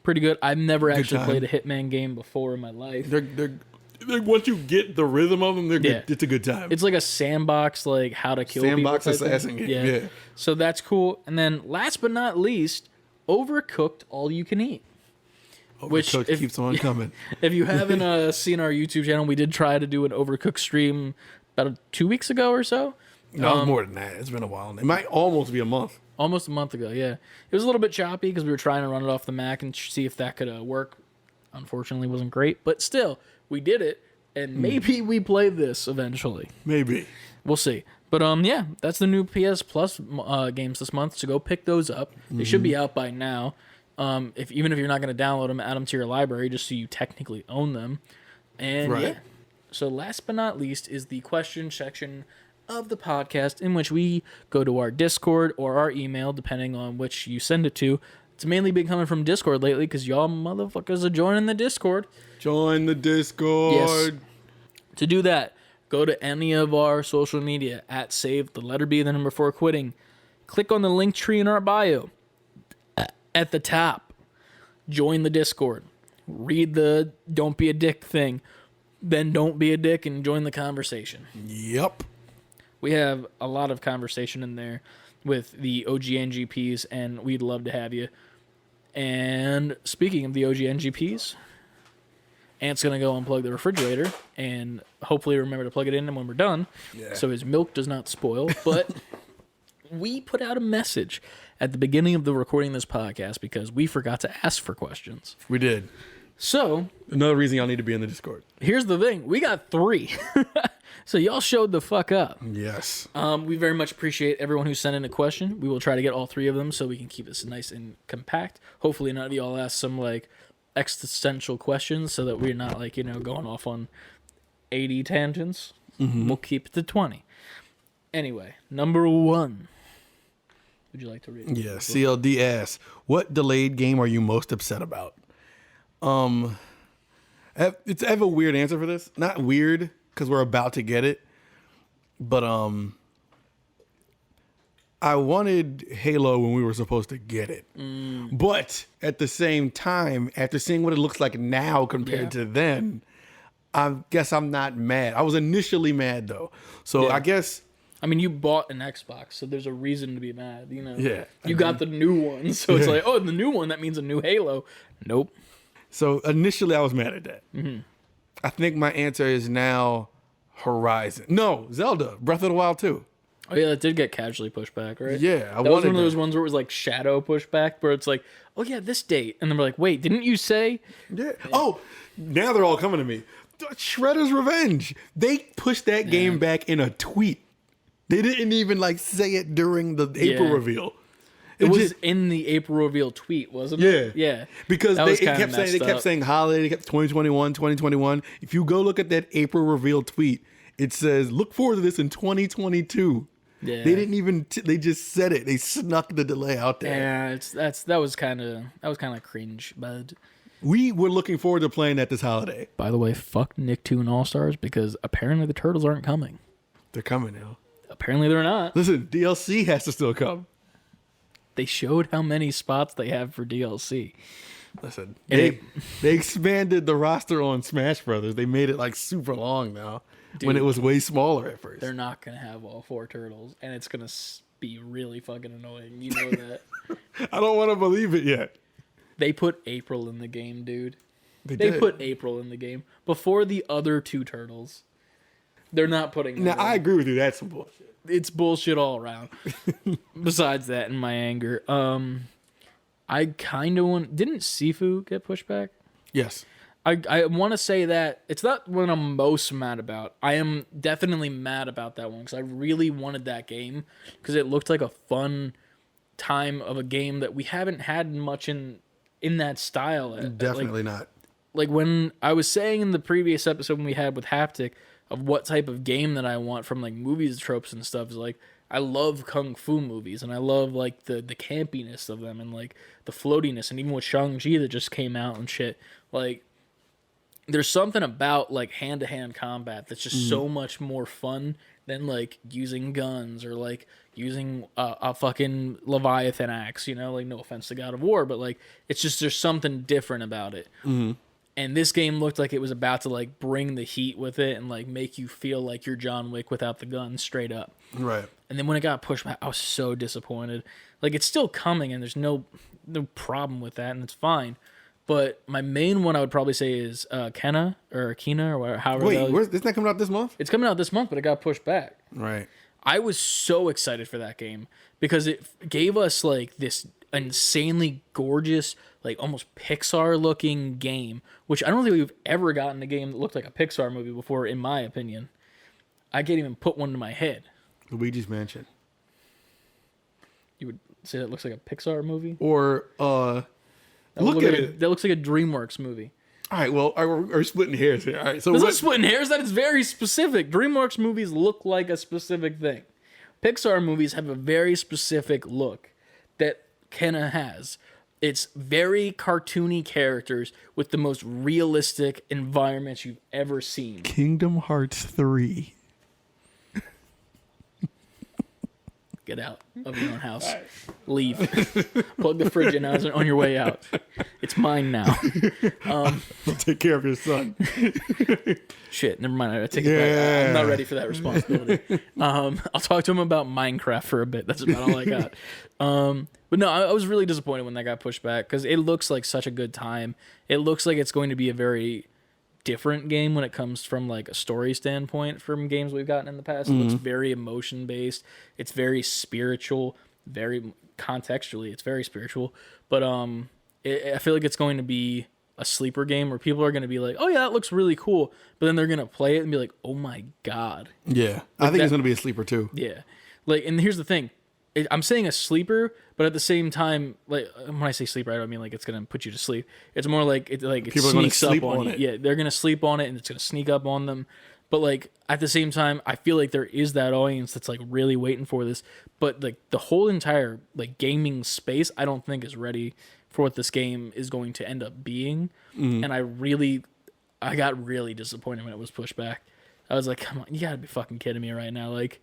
Pretty good. I've never actually played a Hitman game before in my life. They're once you get the rhythm of them, they're good. It's a good time. It's like a sandbox, like how to kill Sandbox people. assassin game. Yeah. So that's cool. And then last but not least, Overcooked All You Can Eat. Overcooked keeps on coming. If you haven't seen our YouTube channel, we did try to do an Overcooked stream about 2 weeks ago or so. No, more than that. It's been a while. It might almost be a month. Almost a month ago, yeah. It was a little bit choppy because we were trying to run it off the Mac and see if that could work. Unfortunately, it wasn't great. But still, we did it. And maybe we play this eventually. Maybe. We'll see. But yeah, that's the new PS Plus games this month. So go pick those up. They should be out by now. Even if you're not going to download them, add them to your library just so you technically own them. And yeah. So last but not least is the question section of the podcast, in which we go to our Discord or our email, depending on which you send it to. It's mainly been coming from Discord lately because y'all motherfuckers are joining the Discord. Join the Discord. Yes. To do that, go to any of our social media at SaveBeforequitting. Click on the link tree in our bio at the top. join the Discord, read the "Don't be a dick" thing, then don't be a dick and join the conversation. Yep. We have a lot of conversation in there with the OGNGPs, and we'd love to have you. And speaking of the OGNGPs, Ant's going to go unplug the refrigerator and hopefully remember to plug it in when we're done so his milk does not spoil. But we put out a message at the beginning of the recording of this podcast because we forgot to ask for questions. We did. So Another reason y'all need to be in the Discord. here's the thing. We got 3. So y'all showed the fuck up. Yes. We very much appreciate everyone who sent in a question. We will try to get all 3 of them so we can keep this nice and compact. Hopefully none of y'all ask some like existential questions so that we're not like, going off on 80 tangents. We'll keep it to 20. Anyway, number 1. Would you like to read it? Yeah, CLD asks, what delayed game are you most upset about? I have a weird answer for this. Not weird, because we're about to get it. But I wanted Halo when we were supposed to get it. But at the same time, after seeing what it looks like now compared to then, I guess I'm not mad. I was initially mad, though. So I guess... I mean, you bought an Xbox, so there's a reason to be mad, Yeah. You got the new one, so it's like, oh, the new one, that means a new Halo. Nope. So initially I was mad at that. I think my answer is now Horizon. No, Zelda, Breath of the Wild 2. Oh, yeah, that did get casually pushed back, right? Yeah. That was one of those ones where it was like shadow pushback, where it's like, oh, yeah, this date. And then we're like, wait, didn't you say? Yeah. Oh, now they're all coming to me. Shredder's Revenge. They pushed that game back in a tweet. They didn't even like say it during the April reveal. It was in the April reveal tweet, wasn't it? Yeah. Because they kept saying holiday, they kept 2021, 2021. If you go look at that April reveal tweet, it says, look forward to this in 2022. Yeah. They didn't even they just said it. They snuck the delay out there. Yeah, that was kind of cringe, but we were looking forward to playing that this holiday. By the way, fuck Nicktoon All-Stars because apparently the Turtles aren't coming. They're coming now. Apparently they're not. Listen, DLC has to still come. They showed how many spots they have for DLC. Listen, they expanded the roster on Smash Brothers. They made it like super long now, when it was way smaller at first. They're not gonna have all 4 turtles, and it's gonna be really fucking annoying. You know that. I don't want to believe it yet. They put April in the game, dude. They put April in the game before the other 2 turtles. They're not putting. Now I agree with you. That's some bullshit. It's bullshit all around. Besides that, in my anger, I kind of want. Didn't Sifu get pushed back? Yes. I want to say that it's not what I'm most mad about. I am definitely mad about that one because I really wanted that game because it looked like a fun time of a game that we haven't had much in that style. Definitely not. Like when I was saying in the previous episode when we had with Haptic of what type of game that I want from like movies, tropes and stuff is like I love kung fu movies and I love like the campiness of them and like the floatiness and even with Shang-Chi that just came out and shit, like there's something about like hand-to-hand combat that's just so much more fun than like using guns or like using a fucking Leviathan axe, like no offense to God of War, but like it's just there's something different about it. And this game looked like it was about to like bring the heat with it and like make you feel like you're John Wick without the gun straight up. Right. And then when it got pushed back, I was so disappointed. Like it's still coming and there's no problem with that and it's fine. But my main one I would probably say is Kena or whatever. However. Wait, isn't that coming out this month? It's coming out this month, but it got pushed back. Right. I was so excited for that game because it gave us like this insanely gorgeous, like almost Pixar looking game, which I don't think we've ever gotten a game that looked like a Pixar movie before, in my opinion. I can't even put one to my head. Luigi's Mansion. You would say that looks like a Pixar movie? Or, look at it. That looks like a DreamWorks movie. All right, well, we're splitting hairs here. All right, so this is splitting hairs. That is very specific. DreamWorks movies look like a specific thing. Pixar movies have a very specific look that Kena has. It's very cartoony characters with the most realistic environments you've ever seen. Kingdom Hearts 3. Get out of your own house. Leave. Plug the fridge in on your way out. It's mine now. I'll take care of your son. Shit, never mind. I take it back. I'm not ready for that responsibility. I'll talk to him about Minecraft for a bit. That's about all I got. But no, I was really disappointed when that got pushed back because it looks like such a good time. It looks like it's going to be a very different game when it comes from like a story standpoint from games we've gotten in the past. It looks very emotion based. It's very spiritual, very contextually. It's very spiritual, but I feel like it's going to be a sleeper game where people are going to be like, "Oh yeah, that looks really cool," but then they're going to play it and be like, "Oh my god." Yeah, I think it's going to be a sleeper too. Yeah, like, and here's the thing. I'm saying a sleeper, but at the same time, like when I say sleeper, I don't mean like it's gonna put you to sleep. It's more like it people sneaks are up on you. Yeah, they're gonna sleep on it, and it's gonna sneak up on them. But like at the same time, I feel like there is that audience that's like really waiting for this. But like the whole entire like gaming space, I don't think is ready for what this game is going to end up being. And I got really disappointed when it was pushed back. I was like, come on, you gotta be fucking kidding me right now, like.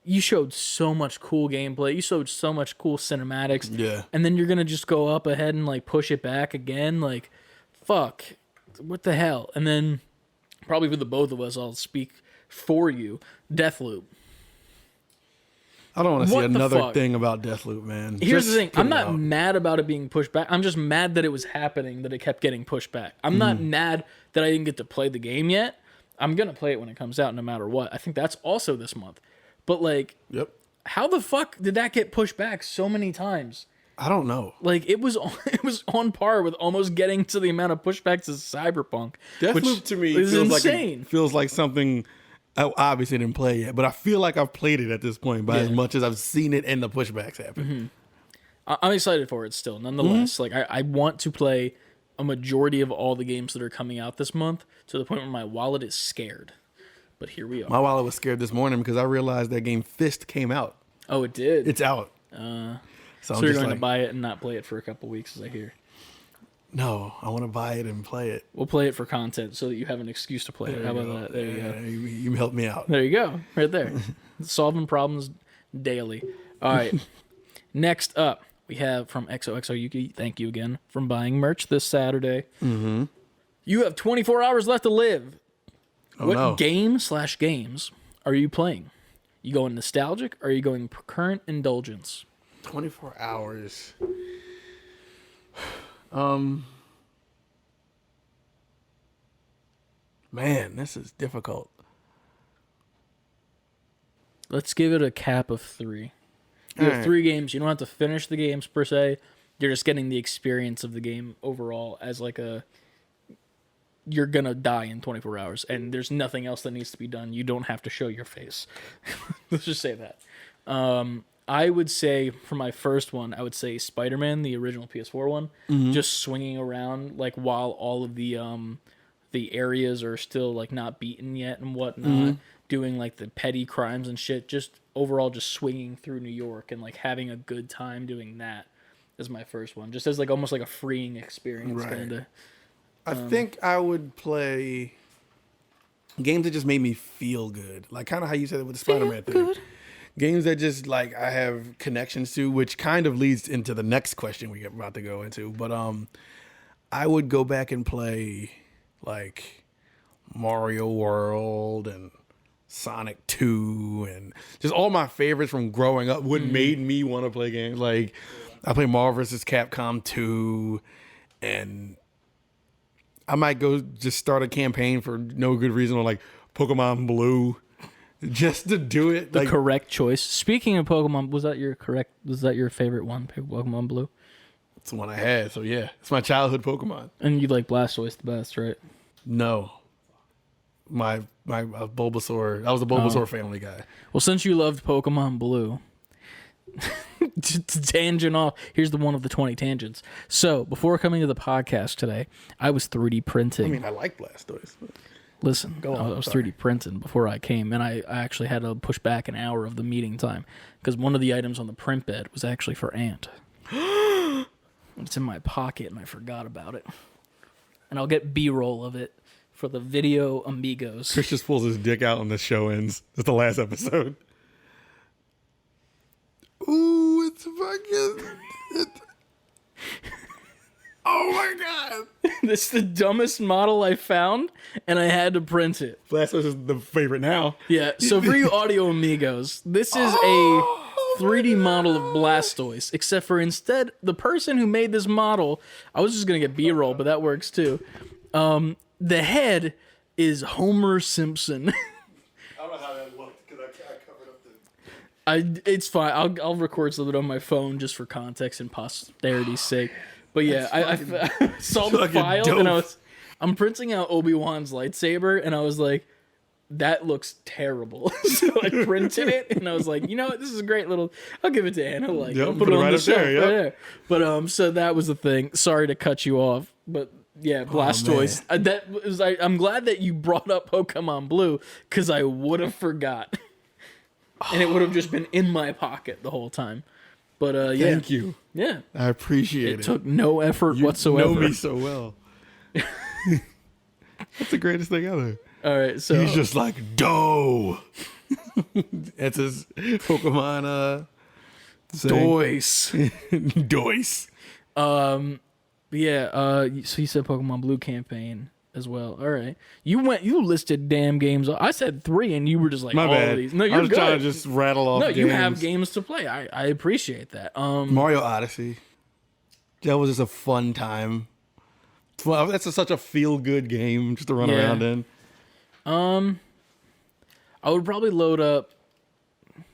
You showed so much cool gameplay. You showed so much cool cinematics. Yeah. And then you're going to just go up ahead and, like, push it back again? Like, fuck. What the hell? And then, probably for the both of us, I'll speak for you. Deathloop. I don't want to see another thing about Deathloop, man. Here's the thing. I'm not mad about it being pushed back. I'm just mad that it was happening, that it kept getting pushed back. I'm not mad that I didn't get to play the game yet. I'm going to play it when it comes out no matter what. I think that's also this month. But, like, how the fuck did that get pushed back so many times? I don't know. Like, it was on par with almost getting to the amount of pushbacks as Cyberpunk. Deathloop to me feels like something I obviously didn't play yet, but I feel like I've played it at this point by as much as I've seen it and the pushbacks happen. I'm excited for it still, nonetheless. Like, I want to play a majority of all the games that are coming out this month to the point where my wallet is scared. But here we are. My wallet was scared this morning because I realized that game Fist came out. Oh, it did? It's out. So you're going to buy it and not play it for a couple weeks, as I hear. No, I want to buy it and play it. We'll play it for content so that you have an excuse to play it. How about that? There you go. You helped me out. There you go. Right there. Solving problems daily. All right. Next up, we have from XOXO Yuki. Thank you again for buying merch this Saturday. You have 24 hours left to live. What game/games are you playing? You going nostalgic or are you going current indulgence? 24 hours. Man, this is difficult. Let's give it a cap of 3. You have 3 games. You don't have to finish the games per se. You're just getting the experience of the game overall as like you're going to die in 24 hours, and there's nothing else that needs to be done. You don't have to show your face. Let's just say that. I would say, for my first one, I would say Spider-Man, the original PS4 one, just swinging around, like, while all of the areas are still, like, not beaten yet and whatnot, doing, like, the petty crimes and shit, just overall just swinging through New York and, like, having a good time doing that is my first one. Just as, like, almost like a freeing experience, kind of. I think I would play games that just made me feel good. Like kind of how you said it with the Spider-Man thing. Good. Games that just like I have connections to, which kind of leads into the next question we're about to go into. But I would go back and play like Mario World and Sonic 2 and just all my favorites from growing up. What made me want to play games. Like I played Marvel vs. Capcom 2 and I might go just start a campaign for no good reason on like Pokemon Blue just to do it. The correct choice. Speaking of Pokemon, was that your favorite one, Pokemon Blue? It's the one I had, so yeah. It's my childhood Pokemon. And you like Blastoise the best, right? No. My Bulbasaur. I was a Bulbasaur family guy. Well, since you loved Pokemon Blue, to tangent off, here's the one of the 20 tangents. So, before coming to the podcast today, I was 3D printing. I mean, I like Blastoise. Listen, I was 3D printing before I came, and I actually had to push back an hour of the meeting time because one of the items on the print bed was actually for Ant. It's in my pocket, and I forgot about it. And I'll get B-roll of it for the video amigos. Chris just pulls his dick out and the show ends. That's the last episode. Ooh, it's fucking. Oh my god! This is the dumbest model I found, and I had to print it. Blastoise is the favorite now. Yeah, so for you audio amigos, this is a 3D model of Blastoise, except for instead, the person who made this model, I was just going to get B-roll, but that works too. The head is Homer Simpson. I don't know how that looked, because I covered up the... It's fine. I'll record some of it on my phone just for context and posterity's sake. But yeah, I saw the file dope. and I'm printing out Obi-Wan's lightsaber and I was like, that looks terrible. So I printed it and I was like, you know what, this is a great little. I'll give it to Anna. Like, Yep, I'll put it on right the up shelf there, yep. right there. But so that was the thing. Sorry to cut you off, but yeah, Blastoise. I'm glad that you brought up Pokemon Blue because I would have forgot, and it would have just been in my pocket the whole time. But yeah, Thank you. Yeah, I appreciate it. It took no effort whatsoever. You know me so well. That's the greatest thing ever. All right, so He's just like, dough. That's his Pokemon Doise. Doise. Yeah, so you said Pokemon Blue campaign as well. All right. You listed damn games. I said 3 and you were just like, My all bad. of these. No, you're I was good. trying to just rattle off games. You have games to play. I appreciate that. Mario Odyssey. That was just a fun time. Well, that's such a feel-good game just to run around in. I would probably load up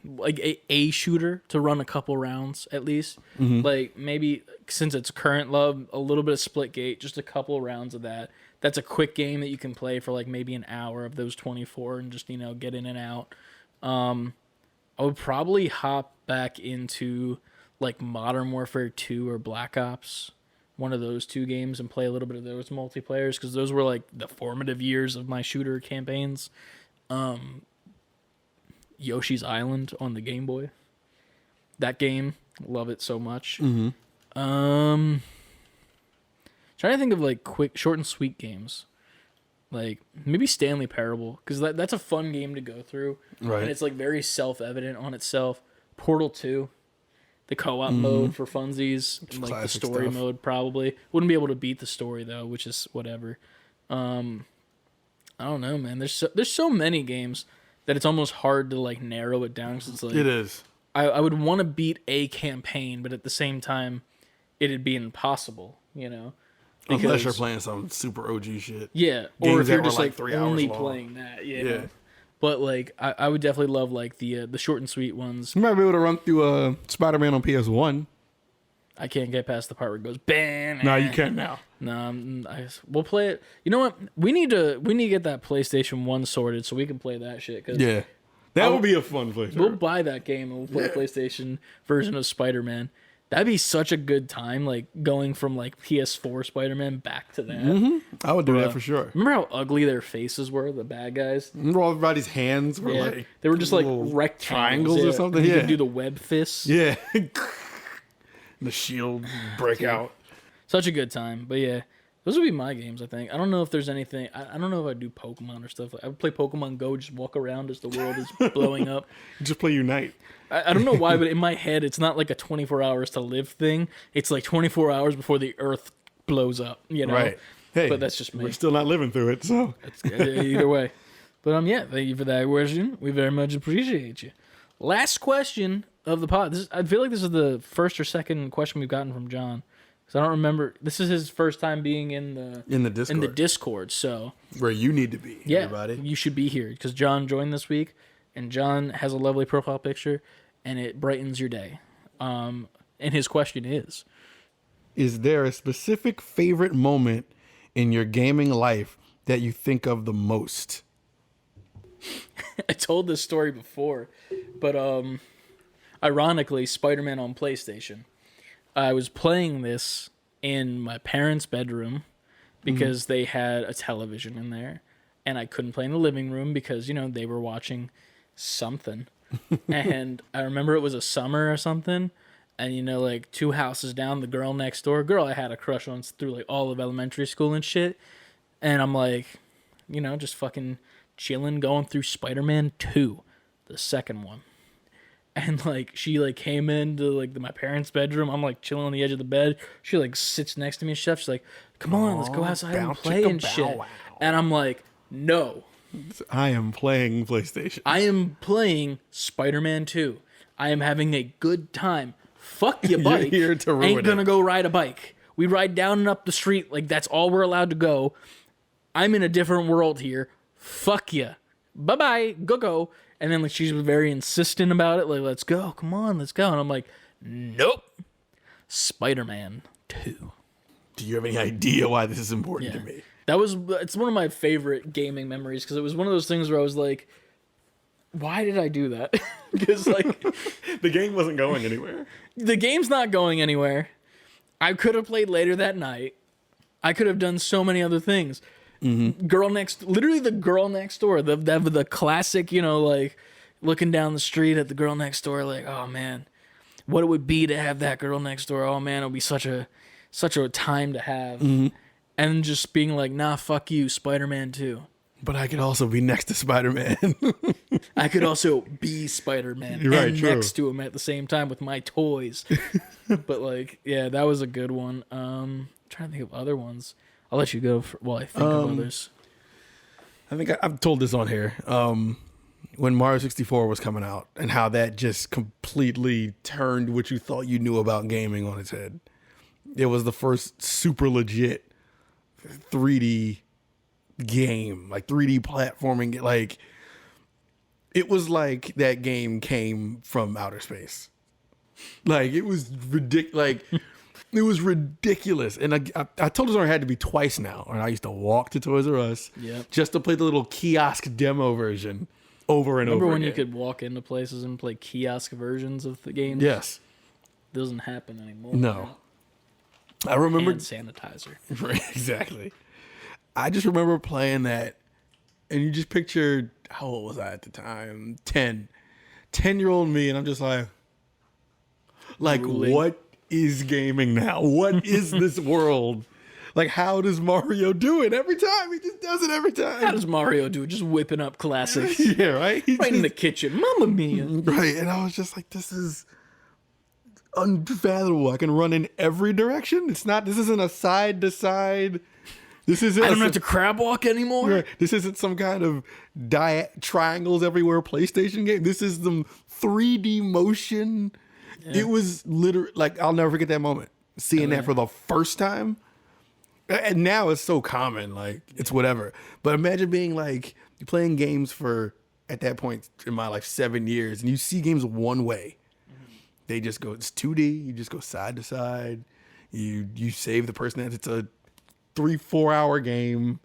like a shooter to run a couple rounds at least. Mm-hmm. Like maybe since it's current love, a little bit of Splitgate, just a couple rounds of that. That's a quick game that you can play for like maybe an hour of those 24 and just, get in and out. I would probably hop back into like Modern Warfare 2 or Black Ops, one of those 2 games, and play a little bit of those multiplayers because those were like the formative years of my shooter campaigns. Yoshi's Island on the Game Boy. That game, love it so much. Mm-hmm. Trying to think of like quick, short and sweet games. Like maybe Stanley Parable, because that's a fun game to go through. Right. And it's like very self-evident on itself. Portal 2, the co-op mode for funsies, and like the story stuff. mode probably. Wouldn't be able to beat the story though, which is whatever. I don't know, man. There's so many games that it's almost hard to like narrow it down because it's like It is. I would want to beat a campaign, but at the same time, it'd be impossible, Unless you're playing some super OG shit. Yeah, Games or if that you're were, just like, like 3 hours only long. playing that, Yeah. But like, I would definitely love like the short and sweet ones. You might be able to run through Spider-Man on PS1. I can't get past the part where it goes bam. No, you can't now. No, we'll play it. You know what? We need to get that PlayStation 1 sorted so we can play that shit. Cause Yeah. That would be a fun place. we'll buy that game and we'll play a PlayStation version of Spider-Man. That'd be such a good time, like going from like PS4 Spider-Man back to that. Mm-hmm. I would do that for sure. Remember how ugly their faces were, the bad guys? Remember all everybody's hands were Yeah, like they were just like little rectangles triangles or something? You Yeah. could do the web fists. Yeah. The shield break out. Such a good time. But yeah, those would be my games, I think. I don't know if there's anything. I don't know if I do Pokemon or stuff. I would play Pokemon Go, just walk around as the world is blowing up. Just play Unite. I don't know why, but in my head, it's not like a 24 hours to live thing. It's like 24 hours before the Earth blows up, Right. Hey, But that's just me. We're still not living through it, so. Either way. But yeah, thank you for that question. We very much appreciate you. Last question of the pod. I feel like this is the first or second question we've gotten from John. Because I don't remember. This is his first time being in the Discord. So Where you need to be, yeah, everybody. you should be here because John joined this week, and John has a lovely profile picture, and it brightens your day. And his question is there a specific favorite moment in your gaming life that you think of the most? I told this story before, but ironically, Spider-Man on PlayStation. I was playing this in my parents' bedroom because they had a television in there, and I couldn't play in the living room because, they were watching something. And I remember it was a summer or something, and, like 2 houses down, the girl next door, I had a crush on through like all of elementary school and shit, and I'm like, just fucking chilling, going through Spider-Man 2, the second one. And like she like came into like my parents' bedroom. I'm like chilling on the edge of the bed. She like sits next to me and stuff. She's like, "Come on, let's go outside and play and shit." And I'm like, "No, I am playing PlayStation. I am playing Spider-Man 2. I am having a good time. Fuck your bike. You're here to ruin Ain't gonna it. go ride a bike. We ride down and up the street like that's all we're allowed to go. I'm in a different world here. Fuck ya. Bye-bye. Go. And then like she's very insistent about it. Like, let's go. Come on, let's go. And I'm like, nope. Spider-Man 2. Do you have any idea why this is important to me? It's one of my favorite gaming memories because it was one of those things where I was like, why did I do that? Because like The game wasn't going anywhere. the game's not going anywhere. I could have played later that night. I could have done so many other things. Literally the girl next door, the classic, like looking down the street at the girl next door, like, oh man, what it would be to have that girl next door. Oh man, it would be such a time to have. And just being like, nah, fuck you, Spider-Man 2. But I could also be next to Spider-Man. I could also be Spider-Man Right, and true. next to him at the same time with my toys. But like, yeah, that was a good one. Trying to think of other ones. I'll let you go while I think of others. I think I've told this on here. When Mario 64 was coming out and how that just completely turned what you thought you knew about gaming on its head. It was the first super legit 3D game, like 3D platforming. Like, it was like that game came from outer space. Like, it was ridiculous. Like, it was ridiculous. And I told her I had to be twice now. And I used to walk to Toys R Us just to play the little kiosk demo version over and over Remember when again. you could walk into places and play kiosk versions of the game? Yes. Doesn't happen anymore. No. I remember. And sanitizer. Right, exactly. I just remember playing that, and you just pictured, how old was I at the time? 10. 10-year-old me, and I'm just like, Drooling. what is gaming now? What is this world? Like, how does Mario do it every time? He just does it every time. How does Mario do it? Just whipping up classics. Yeah, right? Right in the kitchen. Mamma mia. Right, and I was just like, this is unfathomable. I can run in every direction. This isn't a side to side. This isn't. I don't have to crab walk anymore. Right. This isn't some kind of triangles everywhere PlayStation game. This is some 3D motion. Yeah. It was literally like, I'll never forget that moment. Seeing that for the first time. And now it's so common, like it's whatever. But imagine being like, you're playing games for, at that point in my life, 7 years, and you see games one way. They just go, it's 2D. You just go side to side. You save the person that it's a 3-4 hour game,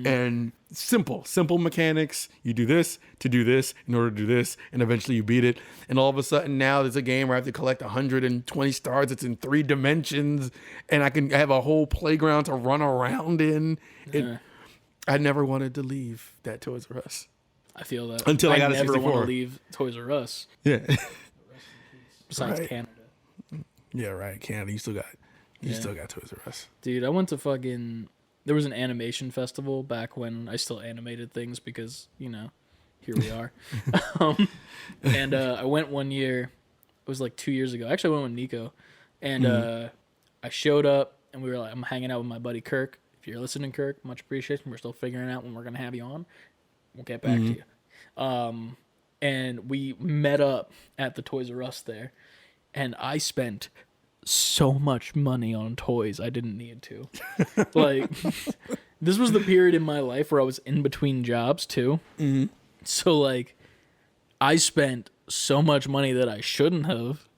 and simple mechanics. You do this to do this in order to do this, and eventually you beat it. And all of a sudden now there's a game where I have to collect 120 stars. It's in 3 dimensions, and I can have a whole playground to run around in. I never wanted to leave that Toys R Us. I feel that. Until I got a never 64. want to leave Toys R Us. Yeah. Besides Right. Canada. Yeah, right. Canada, you still got Toys R Us. Dude, I went to there was an animation festival back when I still animated things because, here we are. And I went one year. It was like 2 years ago. Actually, I went with Nico. And I showed up, and we were like, I'm hanging out with my buddy Kirk. If you're listening, Kirk, much appreciation. We're still figuring out when we're going to have you on. We'll get back to you. And we met up at the Toys R Us there. And I spent so much money on toys I didn't need to. Like, this was the period in my life where I was in between jobs too. So like, I spent so much money that I shouldn't have.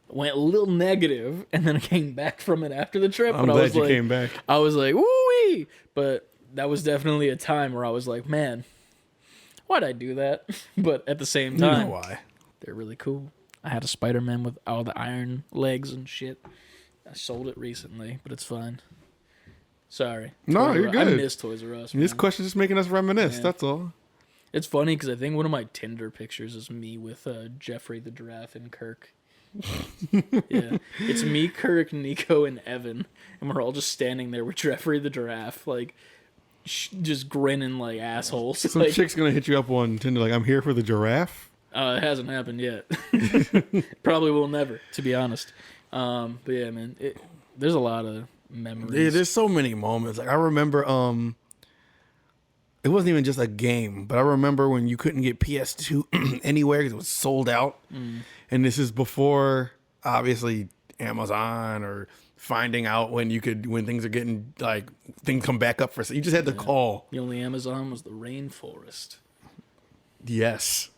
Went a little negative, and then I came back from it after the trip. I'm glad you came back. I was like, woo-wee! But that was definitely a time where I was like, man, why'd I do that? But at the same time, You know why? they're really cool. I had a Spider-Man with all the iron legs and shit. I sold it recently, but it's fine. Sorry. No, Toys you're R- good. I miss Toys R Us. This Man. question's just making us reminisce. Yeah. That's all. It's funny because I think one of my Tinder pictures is me with Jeffrey the Giraffe and Kirk. Yeah, it's me, Kirk, Nico, and Evan, and we're all just standing there with Jeffrey the Giraffe, like just grinning like assholes. Some Like, chick's gonna hit you up on Tinder like, I'm here for the giraffe. It hasn't happened yet. Probably will never, to be honest. But yeah, man, there's a lot of memories. Yeah, there's so many moments. Like I remember, it wasn't even just a game, but I remember when you couldn't get PS2 anywhere because it was sold out. And this is before, obviously, Amazon or finding out when things are getting like things come back up for. So you just had to call. The only Amazon was the rainforest. Yes.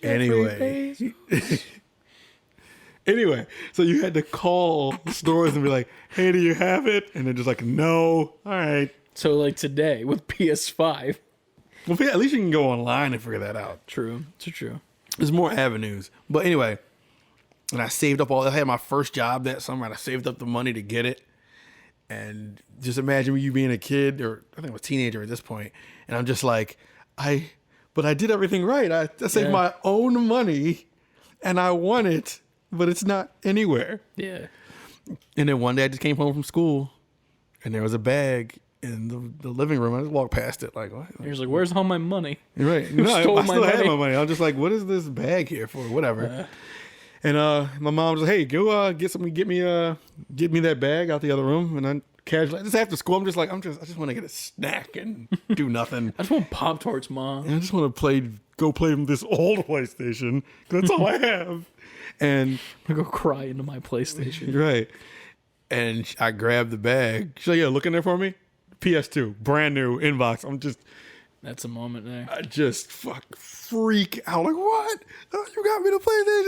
Anyway, so you had to call stores and be like, "Hey, do you have it?" And they're just like, "No." All right. So like today with PS5. Well, at least you can go online and figure that out. True. It's true. There's more avenues. But anyway, and I saved up I had my first job that summer, and I saved up the money to get it. And just imagine you being a kid, or I think I was a teenager at this point, and I'm just like, but I did everything right. I saved my own money, and I won it, but it's not anywhere. Yeah. And then one day I just came home from school, and there was a bag in the living room. I just walked past it like, what? You're like, where's all my money? Right. No, I still had my money. I was just like, what is this bag here for? Whatever. And my mom was like, hey, go get me that bag out the other room. And I casually, just after school, I'm just like, I just want to get a snack and do nothing. I just want Pop-Tarts, Mom. And I just want to go play this old PlayStation. That's all I have. And I'm going to go cry into my PlayStation. Right. And I grabbed the bag. She's like, yeah, look in there for me. PS2, brand new inbox. That's a moment there. I just freak out. Like, what? Oh, you got me the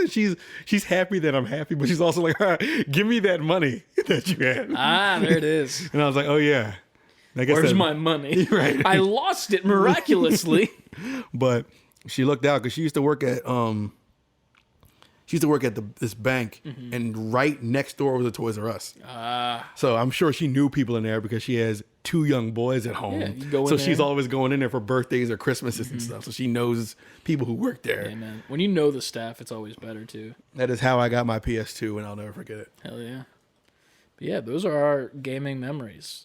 PlayStation. She's happy that I'm happy, but she's also like, all right, give me that money that you had. There it is. And I was like, oh yeah. Where's my money? Right. I lost it miraculously. But she looked out because she used to work at this bank, and right next door was a Toys R Us. So I'm sure she knew people in there because she has 2 young boys at home. You go in so there. she's always going in there for birthdays or Christmases and stuff. So she knows people who work there. Yeah, man. When you know the staff, it's always better too. That is how I got my PS2, and I'll never forget it. Hell yeah. But yeah, those are our gaming memories.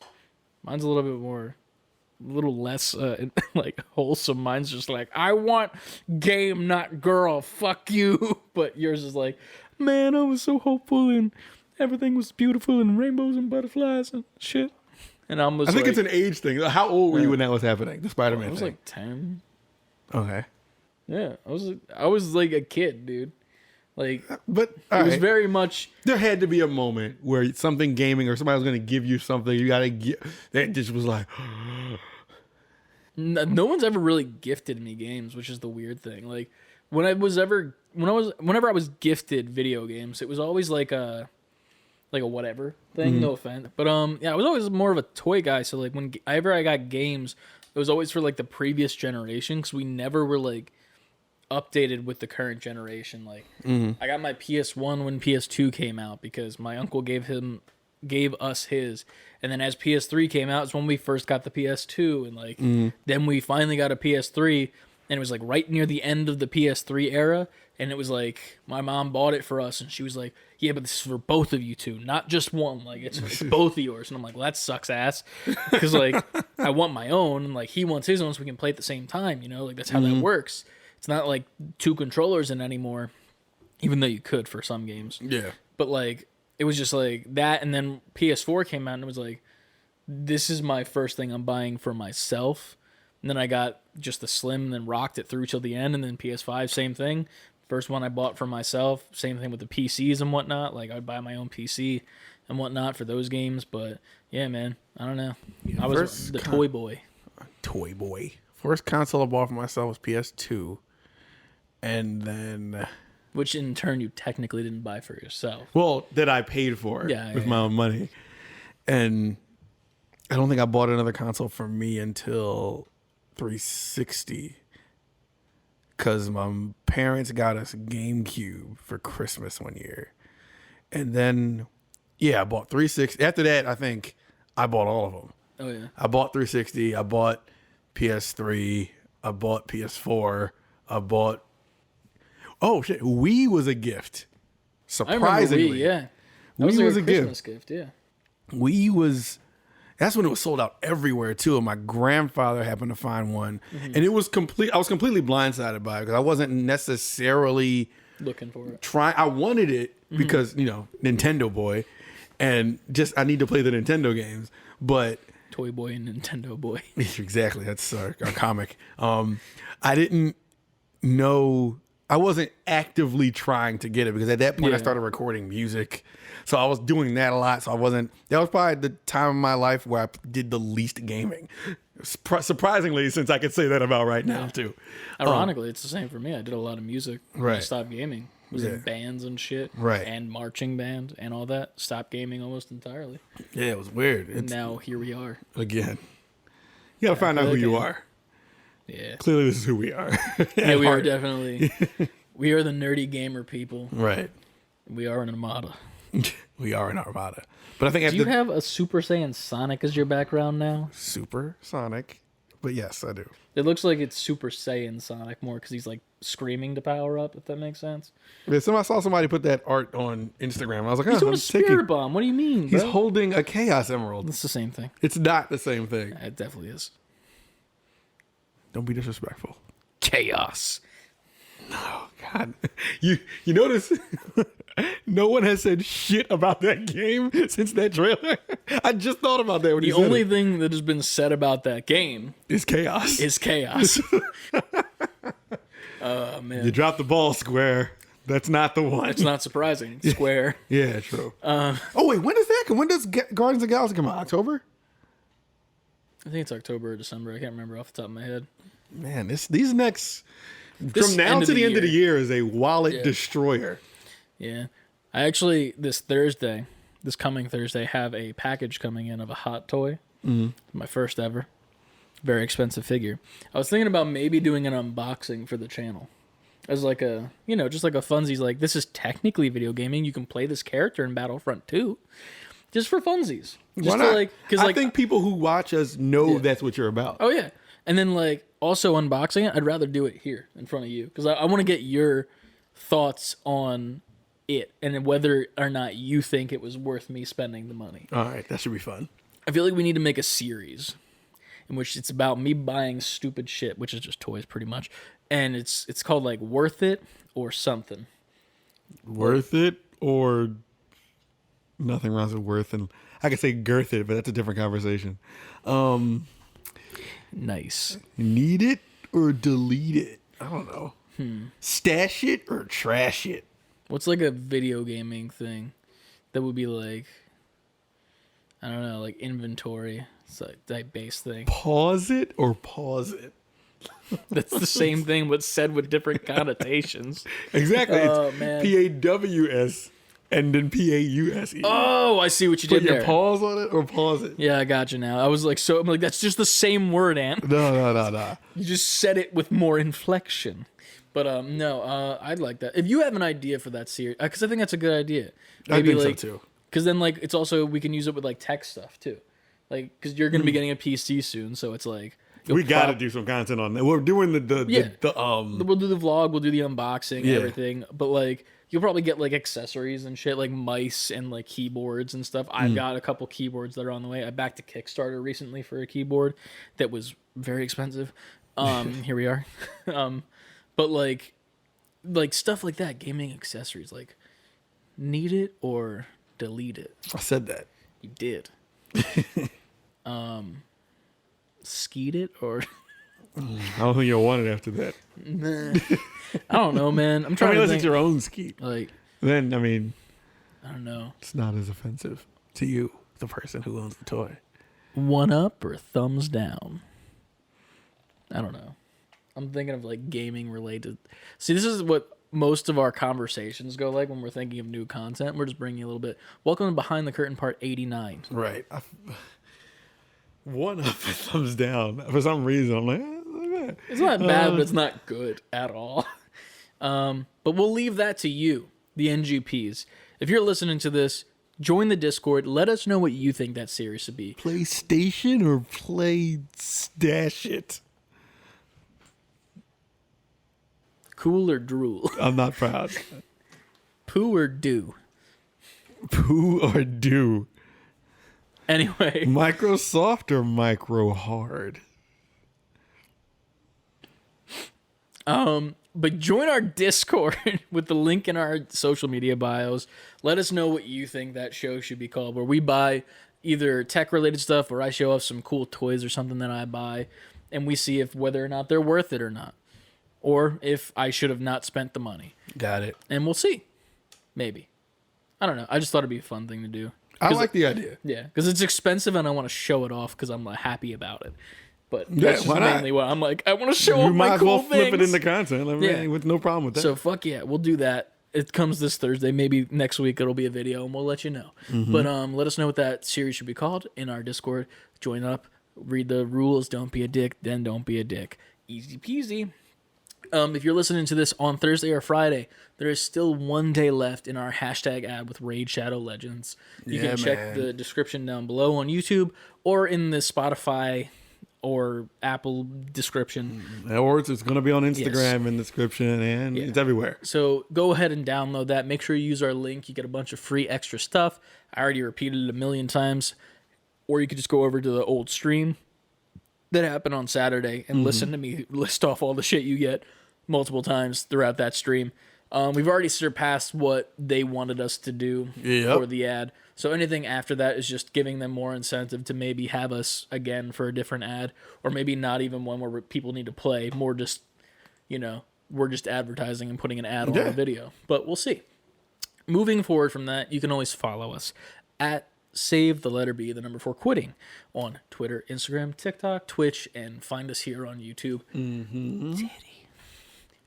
Mine's a little less like wholesome. Mine's just like, I want game, not girl. Fuck you. But yours is like, man, I was so hopeful and everything was beautiful and rainbows and butterflies and shit. And I think it's an age thing. How old were you when that was happening? The Spider-Man thing. I was like 10. Okay. Yeah, I was like a kid, dude. Like, but it was very much. There had to be a moment where something gaming or somebody was going to give you something. You got to get that. Just was like. No one's ever really gifted me games, which is the weird thing. Like whenever I was gifted video games, it was always like a whatever thing. No offense, but I was always more of a toy guy. So like whenever I got games, it was always for like the previous generation because we never were like updated with the current generation. Like I got my PS1 when PS2 came out because my uncle gave us his, and then as PS3 came out, it's when we first got the PS2, and like then we finally got a PS3, and it was like right near the end of the PS3 era, and it was like my mom bought it for us, and she was like, yeah, but this is for both of you two, not just one, like it's both of yours. And I'm like, well, that sucks ass, because like I want my own, and like he wants his own so we can play at the same time, you know, like that's how that works. It's not like 2 controllers in anymore, even though you could for some games. Yeah. But like it was just like that, and then PS4 came out, and it was like, this is my first thing I'm buying for myself. And then I got just the Slim, and then rocked it through till the end, and then PS5, same thing. First one I bought for myself, same thing with the PCs and whatnot. Like I'd buy my own PC and whatnot for those games. But yeah, man, I don't know. Yeah, I was the toy boy. Toy boy. First console I bought for myself was PS2, and then. Which in turn you technically didn't buy for yourself. Well, that I paid for with my own money. And I don't think I bought another console for me until 360. Because my parents got us GameCube for Christmas one year. And then, I bought 360. After that, I think I bought all of them. Oh, yeah. I bought 360. I bought PS3. I bought PS4. I bought... Oh, shit. Wii was a gift. Surprisingly. I remember Wii, yeah. That was a Christmas gift, yeah. Wii was... That's when it was sold out everywhere too. And my grandfather happened to find one, and it was complete. I was completely blindsided by it because I wasn't necessarily looking for it. I wanted it because Nintendo boy, and just I need to play the Nintendo games. But Toy Boy and Nintendo Boy. Exactly, that's our comic. I didn't know. I wasn't actively trying to get it because at that point I started recording music. So I was doing that a lot. So that was probably the time of my life where I did the least gaming. Surprisingly, since I could say that about right now too. Ironically, it's the same for me. I did a lot of music. Right. I stopped gaming. I was in bands and shit. Right. And marching band and all that. Stopped gaming almost entirely. Yeah, it was weird. And now here we are. Again. You got to find out who you are. Yeah. Clearly this is who we are. Yeah, we are definitely. We are the nerdy gamer people. Right. We are an armada. We are an armada. But I think do you have a Super Saiyan Sonic as your background now? Super Sonic. But yes, I do. It looks like it's Super Saiyan Sonic more because he's like screaming to power up, if that makes sense. Yeah, I saw somebody put that art on Instagram. I was like, he's doing a spirit bomb. What do you mean, bro? He's holding a Chaos Emerald. It's the same thing. It's not the same thing. It definitely is. Don't be disrespectful. Chaos. Oh, God. You notice no one has said shit about that game since that trailer? I just thought about that when the only thing that has been said about that game is chaos. Oh, man. You dropped the ball, Square. That's not the one. It's not surprising. Square. Yeah, true. Wait, when does that come? When does Guardians of the Galaxy come out? October? I think it's October or December. I can't remember off the top of my head. Man, these next... From now to the end of the year is a wallet destroyer. Yeah. I actually, this coming Thursday, have a package coming in of a hot toy. My first ever. Very expensive figure. I was thinking about maybe doing an unboxing for the channel. As like a, just like a funsies, like, this is technically video gaming. You can play this character in Battlefront 2. Just for funsies. Just why not? I think people who watch us know that's what you're about. Oh, yeah. And then, like, also unboxing it, I'd rather do it here in front of you. Because I want to get your thoughts on it and whether or not you think it was worth me spending the money. All right, that should be fun. I feel like we need to make a series in which it's about me buying stupid shit, which is just toys pretty much. And it's called, like, Worth It or something. Worth It or nothing rhymes with worth. And I could say girth it, but that's a different conversation. Nice. Need it or delete it? I don't know. Stash it or trash it? What's like a video gaming thing that would be like, I don't know, like inventory. It's like that base thing. Pause it or pause it? That's the same thing, but said with different connotations. Exactly. Oh, it's man. PAWS and then PAUSE. Oh, I see what you did there. Put your pause on it or pause it? Yeah, I got you now. I was like, I'm like, that's just the same word, Ant. No. You just said it with more inflection. But no, I'd like that. If you have an idea for that series, because I think that's a good idea. Maybe, I think like, so too. Because then, like, it's also, we can use it with like tech stuff too. Like, because you're going to be getting a PC soon, so it's like, we got to do some content on that. We're doing we'll do the vlog, we'll do the unboxing, everything. But like, you'll probably get like accessories and shit, like mice and like keyboards and stuff. I've got a couple keyboards that are on the way. I backed a Kickstarter recently for a keyboard that was very expensive. Here we are. But like stuff like that, gaming accessories, like, need it or delete it. I said that. You did. Skeet it or I don't think you'll want it after that. Nah. I don't know, man. I'm trying to unless think. it's your own skeet. Like, then I mean, I don't know. It's not as offensive to you, the person who owns the toy. One up or thumbs down? I don't know. I'm thinking of like gaming related. See, this is what most of our conversations go like when we're thinking of new content. We're just bringing you a little bit. Welcome to Behind the Curtain Part 89. Right. One up and thumbs down. For some reason, I'm like, it's not bad, but it's not good at all. But we'll leave that to you, the NGPs. If you're listening to this, join the Discord. Let us know what you think that series should be. PlayStation or play Stash It? Cool or drool? I'm not proud. Poo or do? Poo or do? Anyway. Microsoft or micro hard? But join our Discord with the link in our social media bios. Let us know what you think that show should be called, where we buy either tech-related stuff or I show off some cool toys or something that I buy, and we see if whether or not they're worth it or not. Or if I should have not spent the money. Got it. And we'll see. Maybe. I don't know. I just thought it'd be a fun thing to do. I like the idea. Yeah, because it's expensive and I want to show it off because I'm like, happy about it. But Yeah, that's just why not? mainly what I'm like. I want to show You off might my as cool well things. flip it into content. I mean, Yeah. with no problem with that. So fuck yeah, we'll do that. It comes this Thursday. Maybe next week it'll be a video and we'll let you know. But let us know what that series should be called in our Discord. Join up, read the rules. Don't be a dick. Then don't be a dick. Easy peasy. If you're listening to this on Thursday or Friday, there is still 1 day left in our hashtag ad with Raid Shadow Legends. You can check the description down below on YouTube or in the Spotify or Apple description. Or it's going to be on Instagram in the description, and it's everywhere. So go ahead and download that. Make sure you use our link. You get a bunch of free extra stuff. I already repeated it a million times. Or you could just go over to the old stream that happened on Saturday and listen to me list off all the shit you get multiple times throughout that stream. We've already surpassed what they wanted us to do for the ad. So anything after that is just giving them more incentive to maybe have us again for a different ad, or maybe not even one where people need to play. More just, we're just advertising and putting an ad on the video. But we'll see. Moving forward from that, you can always follow us at savebeforequitting on Twitter, Instagram, TikTok, Twitch, and find us here on YouTube. Titty.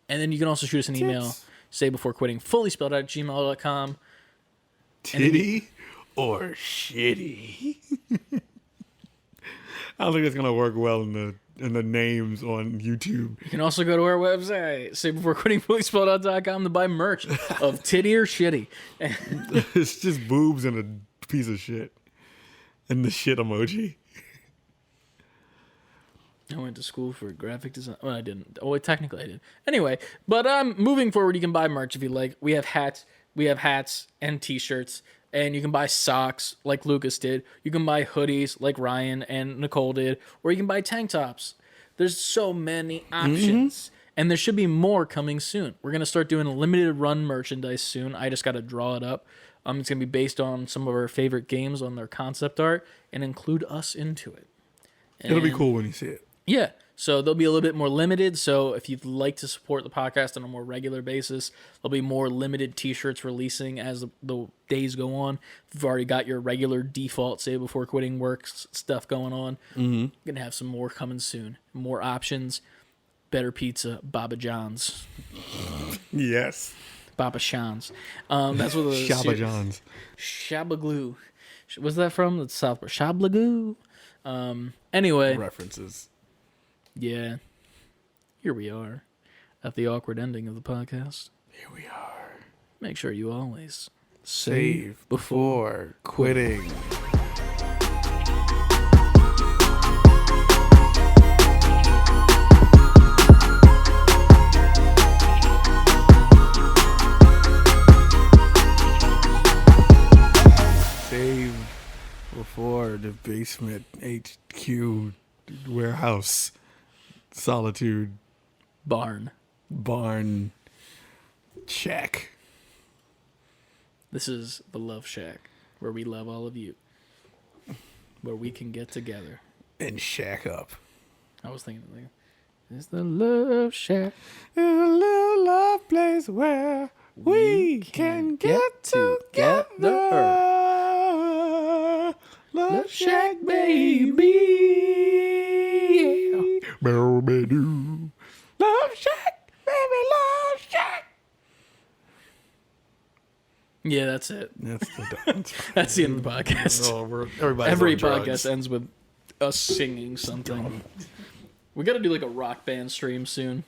And then you can also shoot us an email, savebeforequitting, fully spelled out at gmail.com. Titty or shitty? I don't think it's gonna work well in the names on YouTube. You can also go to our website, savebeforequitting, fully spelled out.com, to buy merch of Titty or Shitty. It's just boobs and a piece of shit. And the shit emoji. I went to school for graphic design. Well, I didn't. Oh, technically I did. Anyway, but moving forward, you can buy merch if you like. We have hats and t-shirts, and you can buy socks like Lucas did. You can buy hoodies like Ryan and Nicole did, or you can buy tank tops. There's so many options, and there should be more coming soon. We're going to start doing limited run merchandise soon. I just got to draw it up. It's going to be based on some of our favorite games on their concept art and include us into it. It'll be cool when you see it. Yeah, so they'll be a little bit more limited. So if you'd like to support the podcast on a more regular basis, there'll be more limited t-shirts releasing as the days go on. If you've already got your regular default Save Before Quitting works stuff going on, you're going to have some more coming soon. More options, better pizza, Baba John's. Yes. Baba Shan's. That's what the Shabba John's. Shabagloo. Was that from the South? Shablagoo. Anyway. References. Yeah. Here we are at the awkward ending of the podcast. Here we are. Make sure you always Save before quitting. Save before the basement HQ warehouse solitude barn. Shack. This is the Love Shack, where we love all of you, where we can get together and shack up. I was thinking, like, it's the Love Shack, a little love place where we can get together. Love Shack, baby. Baby-doo. Love Shack, baby, Love Shack. Yeah, that's it. That's The end of the podcast. Every podcast ends with us singing something. We got to do like a rock band stream soon.